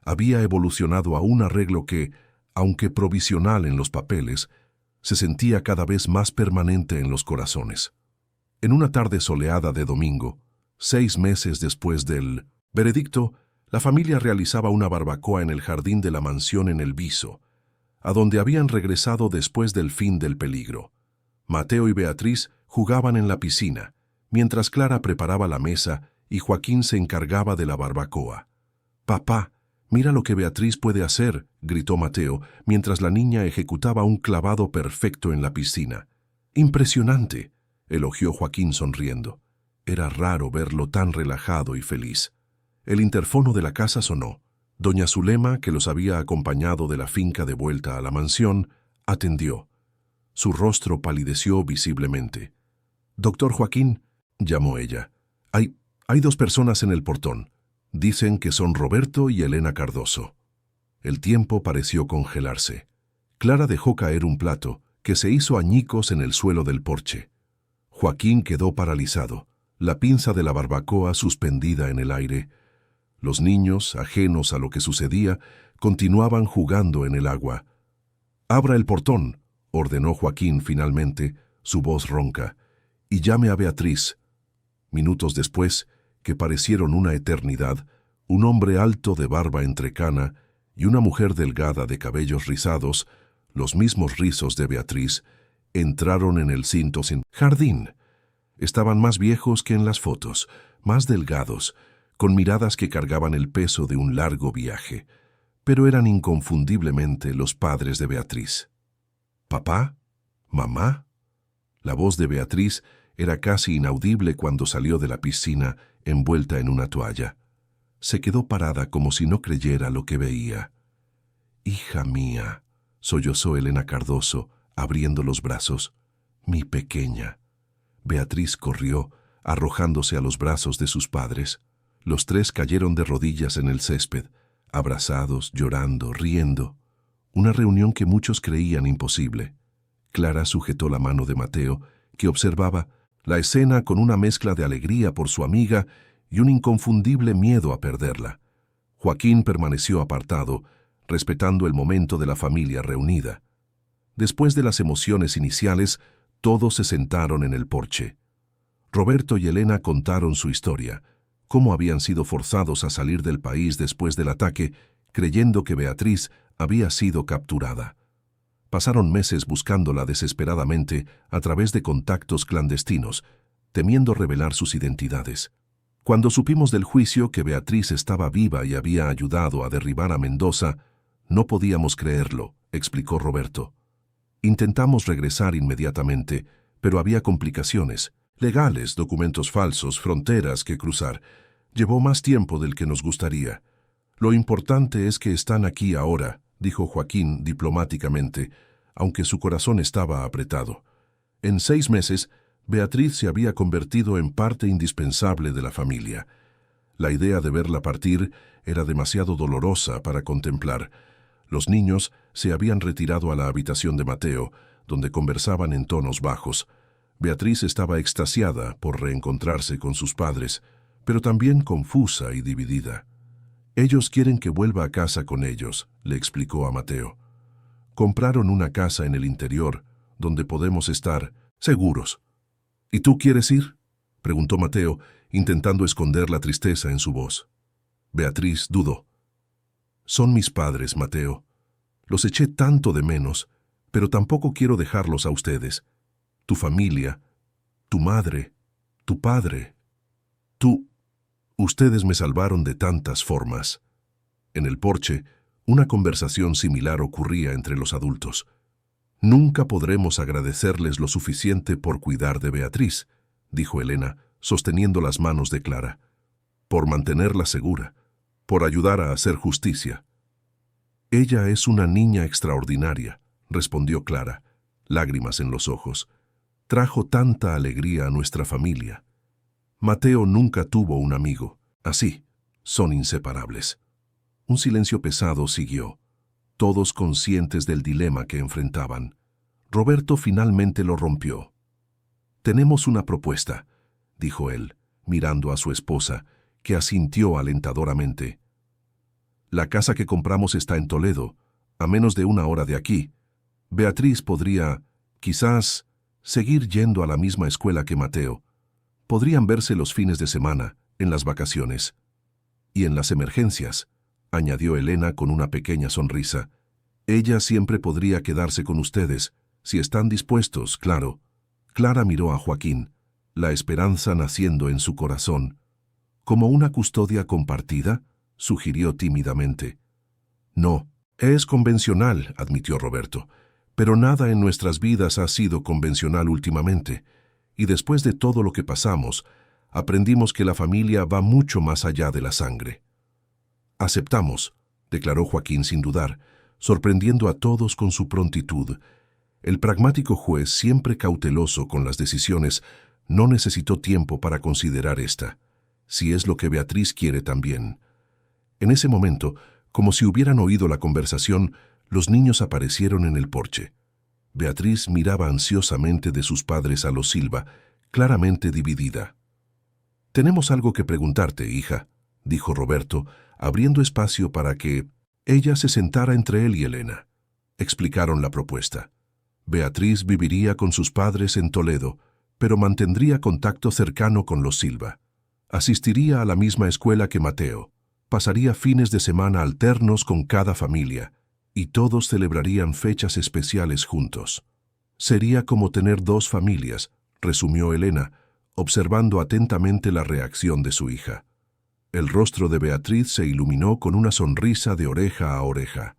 había evolucionado a un arreglo que, aunque provisional en los papeles, se sentía cada vez más permanente en los corazones. En una tarde soleada de domingo, 6 meses después del veredicto, la familia realizaba una barbacoa en el jardín de la mansión en El Viso, a donde habían regresado después del fin del peligro. Mateo y Beatriz jugaban en la piscina, mientras Clara preparaba la mesa y Joaquín se encargaba de la barbacoa. «Papá, mira lo que Beatriz puede hacer», gritó Mateo, mientras la niña ejecutaba un clavado perfecto en la piscina. «Impresionante», elogió Joaquín sonriendo. Era raro verlo tan relajado y feliz. El interfono de la casa sonó. Doña Zulema, que los había acompañado de la finca de vuelta a la mansión, atendió. Su rostro palideció visiblemente. «Doctor Joaquín», llamó ella, hay 2 personas en el portón. Dicen que son Roberto y Elena Cardoso». El tiempo pareció congelarse. Clara dejó caer un plato, que se hizo añicos en el suelo del porche. Joaquín quedó paralizado, la pinza de la barbacoa suspendida en el aire. Los niños, ajenos a lo que sucedía, continuaban jugando en el agua. «Abra el portón», ordenó Joaquín finalmente, su voz ronca, «y llame a Beatriz». Minutos después, que parecieron una eternidad, un hombre alto de barba entrecana y una mujer delgada de cabellos rizados, los mismos rizos de Beatriz, entraron en el cinto sin jardín. Estaban más viejos que en las fotos, más delgados, con miradas que cargaban el peso de un largo viaje, pero eran inconfundiblemente los padres de Beatriz. «¿Papá? ¿Mamá?». La voz de Beatriz era casi inaudible cuando salió de la piscina envuelta en una toalla. Se quedó parada como si no creyera lo que veía. «Hija mía», sollozó Elena Cardoso, abriendo los brazos. «Mi pequeña». Beatriz corrió, arrojándose a los brazos de sus padres. Los 3 cayeron de rodillas en el césped, abrazados, llorando, riendo. Una reunión que muchos creían imposible. Clara sujetó la mano de Mateo, que observaba la escena con una mezcla de alegría por su amiga y un inconfundible miedo a perderla. Joaquín permaneció apartado, respetando el momento de la familia reunida. Después de las emociones iniciales, todos se sentaron en el porche. Roberto y Elena contaron su historia, cómo habían sido forzados a salir del país después del ataque, creyendo que Beatriz había sido capturada. Pasaron meses buscándola desesperadamente a través de contactos clandestinos, temiendo revelar sus identidades. Cuando supimos del juicio que Beatriz estaba viva y había ayudado a derribar a Mendoza, no podíamos creerlo, explicó Roberto. Intentamos regresar inmediatamente, pero había complicaciones, legales, documentos falsos, fronteras que cruzar. Llevó más tiempo del que nos gustaría. Lo importante es que están aquí ahora, dijo Joaquín diplomáticamente, aunque su corazón estaba apretado. En 6 meses, Beatriz se había convertido en parte indispensable de la familia. La idea de verla partir era demasiado dolorosa para contemplar. Los niños se habían retirado a la habitación de Mateo, donde conversaban en tonos bajos. Beatriz estaba extasiada por reencontrarse con sus padres, pero también confusa y dividida. «Ellos quieren que vuelva a casa con ellos», le explicó a Mateo. «Compraron una casa en el interior, donde podemos estar seguros». «¿Y tú quieres ir?», preguntó Mateo, intentando esconder la tristeza en su voz. Beatriz dudó. «Son mis padres, Mateo. Los eché tanto de menos, pero tampoco quiero dejarlos a ustedes. Tu familia, tu madre, tu padre, ustedes me salvaron de tantas formas». En el porche, una conversación similar ocurría entre los adultos. «Nunca podremos agradecerles lo suficiente por cuidar de Beatriz», dijo Elena, sosteniendo las manos de Clara. «Por mantenerla segura, por ayudar a hacer justicia». Ella es una niña extraordinaria, respondió Clara, lágrimas en los ojos. Trajo tanta alegría a nuestra familia. Mateo nunca tuvo un amigo. Así, son inseparables. Un silencio pesado siguió, todos conscientes del dilema que enfrentaban. Roberto finalmente lo rompió. «Tenemos una propuesta», dijo él, mirando a su esposa, que asintió alentadoramente. «La casa que compramos está en Toledo, a menos de 1 hora de aquí. Beatriz podría, quizás, seguir yendo a la misma escuela que Mateo. Podrían verse los fines de semana, en las vacaciones. Y en las emergencias», añadió Elena con una pequeña sonrisa. «Ella siempre podría quedarse con ustedes, si están dispuestos, claro». Clara miró a Joaquín, la esperanza naciendo en su corazón. «¿Como una custodia compartida?», sugirió tímidamente. «No, es convencional», admitió Roberto, «pero nada en nuestras vidas ha sido convencional últimamente, y después de todo lo que pasamos, aprendimos que la familia va mucho más allá de la sangre». «Aceptamos», declaró Joaquín sin dudar, sorprendiendo a todos con su prontitud. El pragmático juez, siempre cauteloso con las decisiones, no necesitó tiempo para considerar esta, si es lo que Beatriz quiere también. En ese momento, como si hubieran oído la conversación, los niños aparecieron en el porche. Beatriz miraba ansiosamente de sus padres a los Silva, claramente dividida. «Tenemos algo que preguntarte, hija», dijo Roberto, abriendo espacio para que ella se sentara entre él y Elena. Explicaron la propuesta. Beatriz viviría con sus padres en Toledo, pero mantendría contacto cercano con los Silva. Asistiría a la misma escuela que Mateo, pasaría fines de semana alternos con cada familia, y todos celebrarían fechas especiales juntos. «Sería como tener 2 familias», resumió Elena, observando atentamente la reacción de su hija. El rostro de Beatriz se iluminó con una sonrisa de oreja a oreja.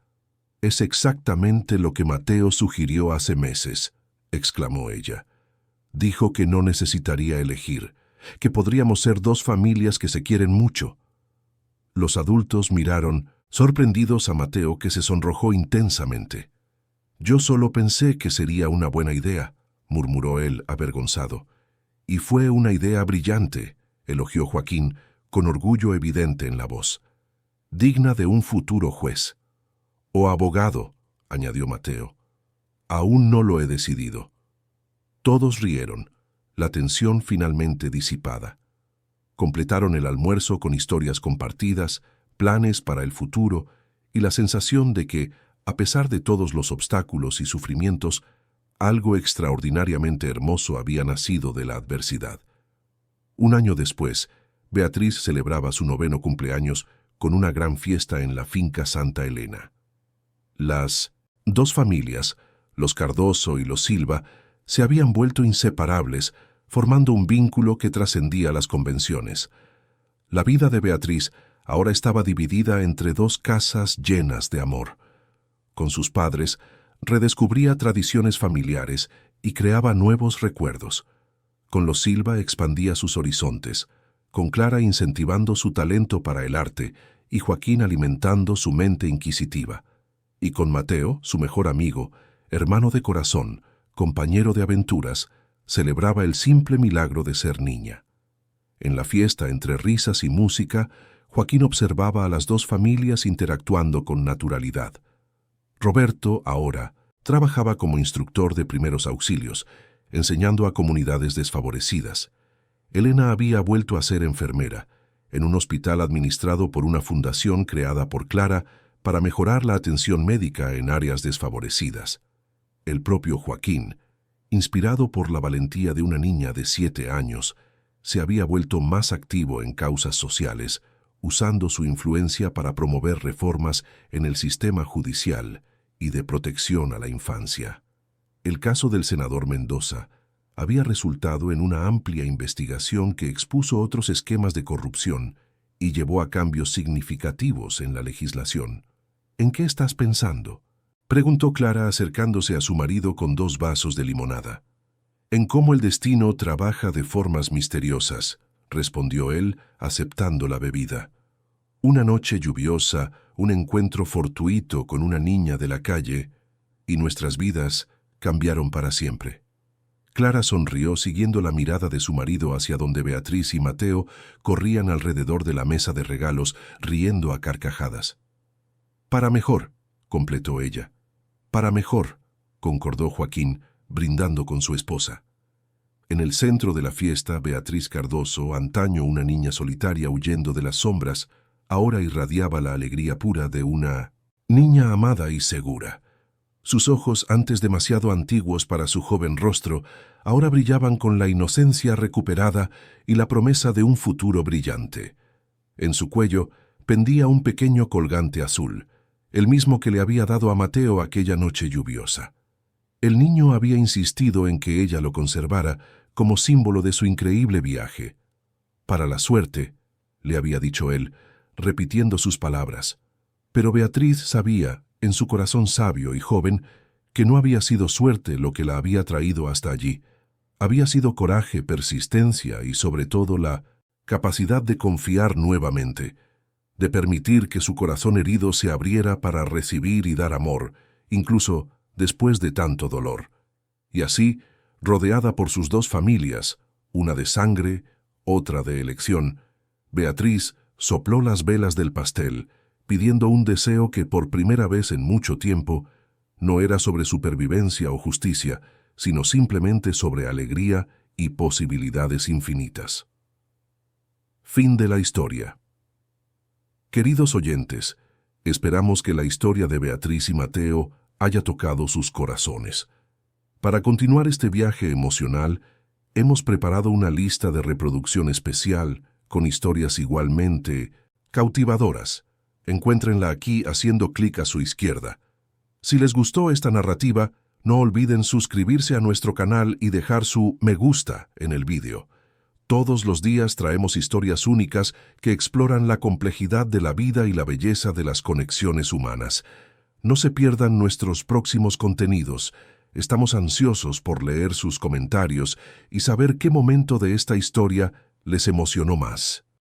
«Es exactamente lo que Mateo sugirió hace meses», exclamó ella. «Dijo que no necesitaría elegir, que podríamos ser 2 familias que se quieren mucho». Los adultos miraron, sorprendidos, a Mateo, que se sonrojó intensamente. «Yo solo pensé que sería una buena idea», murmuró él, avergonzado. «Y fue una idea brillante», elogió Joaquín, con orgullo evidente en la voz. «Digna de un futuro juez». «O abogado», añadió Mateo. «Aún no lo he decidido». Todos rieron, la tensión finalmente disipada. Completaron el almuerzo con historias compartidas, planes para el futuro y la sensación de que, a pesar de todos los obstáculos y sufrimientos, algo extraordinariamente hermoso había nacido de la adversidad. 1 año después, Beatriz celebraba su 9º cumpleaños con una gran fiesta en la finca Santa Elena. Las 2 familias, los Cardoso y los Silva, se habían vuelto inseparables, formando un vínculo que trascendía las convenciones. La vida de Beatriz ahora estaba dividida entre 2 casas llenas de amor. Con sus padres, redescubría tradiciones familiares y creaba nuevos recuerdos. Con los Silva expandía sus horizontes, con Clara incentivando su talento para el arte y Joaquín alimentando su mente inquisitiva. Y con Mateo, su mejor amigo, hermano de corazón, compañero de aventuras, celebraba el simple milagro de ser niña. En la fiesta, entre risas y música, Joaquín observaba a las 2 familias interactuando con naturalidad. Roberto, ahora, trabajaba como instructor de primeros auxilios, enseñando a comunidades desfavorecidas. Elena había vuelto a ser enfermera, en un hospital administrado por una fundación creada por Clara para mejorar la atención médica en áreas desfavorecidas. El propio Joaquín, inspirado por la valentía de una niña de 7 años, se había vuelto más activo en causas sociales, usando su influencia para promover reformas en el sistema judicial y de protección a la infancia. El caso del senador Mendoza había resultado en una amplia investigación que expuso otros esquemas de corrupción y llevó a cambios significativos en la legislación. «¿En qué estás pensando?», preguntó Clara acercándose a su marido con 2 vasos de limonada. «En cómo el destino trabaja de formas misteriosas», respondió él, aceptando la bebida. Una noche lluviosa, un encuentro fortuito con una niña de la calle, y nuestras vidas cambiaron para siempre. Clara sonrió siguiendo la mirada de su marido hacia donde Beatriz y Mateo corrían alrededor de la mesa de regalos, riendo a carcajadas. «Para mejor», completó ella. «Para mejor», concordó Joaquín, brindando con su esposa. En el centro de la fiesta, Beatriz Cardoso, antaño una niña solitaria huyendo de las sombras, ahora irradiaba la alegría pura de una niña amada y segura. Sus ojos, antes demasiado antiguos para su joven rostro, ahora brillaban con la inocencia recuperada y la promesa de un futuro brillante. En su cuello pendía un pequeño colgante azul, el mismo que le había dado a Mateo aquella noche lluviosa. El niño había insistido en que ella lo conservara como símbolo de su increíble viaje. «Para la suerte», le había dicho él, repitiendo sus palabras. Pero Beatriz sabía, en su corazón sabio y joven, que no había sido suerte lo que la había traído hasta allí. Había sido coraje, persistencia y, sobre todo, la capacidad de confiar nuevamente, de permitir que su corazón herido se abriera para recibir y dar amor, incluso después de tanto dolor. Y así, rodeada por sus dos familias, una de sangre, otra de elección, Beatriz sopló las velas del pastel, pidiendo un deseo que por primera vez en mucho tiempo no era sobre supervivencia o justicia, sino simplemente sobre alegría y posibilidades infinitas. Fin de la historia. Queridos oyentes, esperamos que la historia de Beatriz y Mateo haya tocado sus corazones. Para continuar este viaje emocional, hemos preparado una lista de reproducción especial con historias igualmente cautivadoras. Encuéntrenla aquí haciendo clic a su izquierda. Si les gustó esta narrativa, no olviden suscribirse a nuestro canal y dejar su me gusta en el vídeo. Todos los días traemos historias únicas que exploran la complejidad de la vida y la belleza de las conexiones humanas. No se pierdan nuestros próximos contenidos. Estamos ansiosos por leer sus comentarios y saber qué momento de esta historia les emocionó más.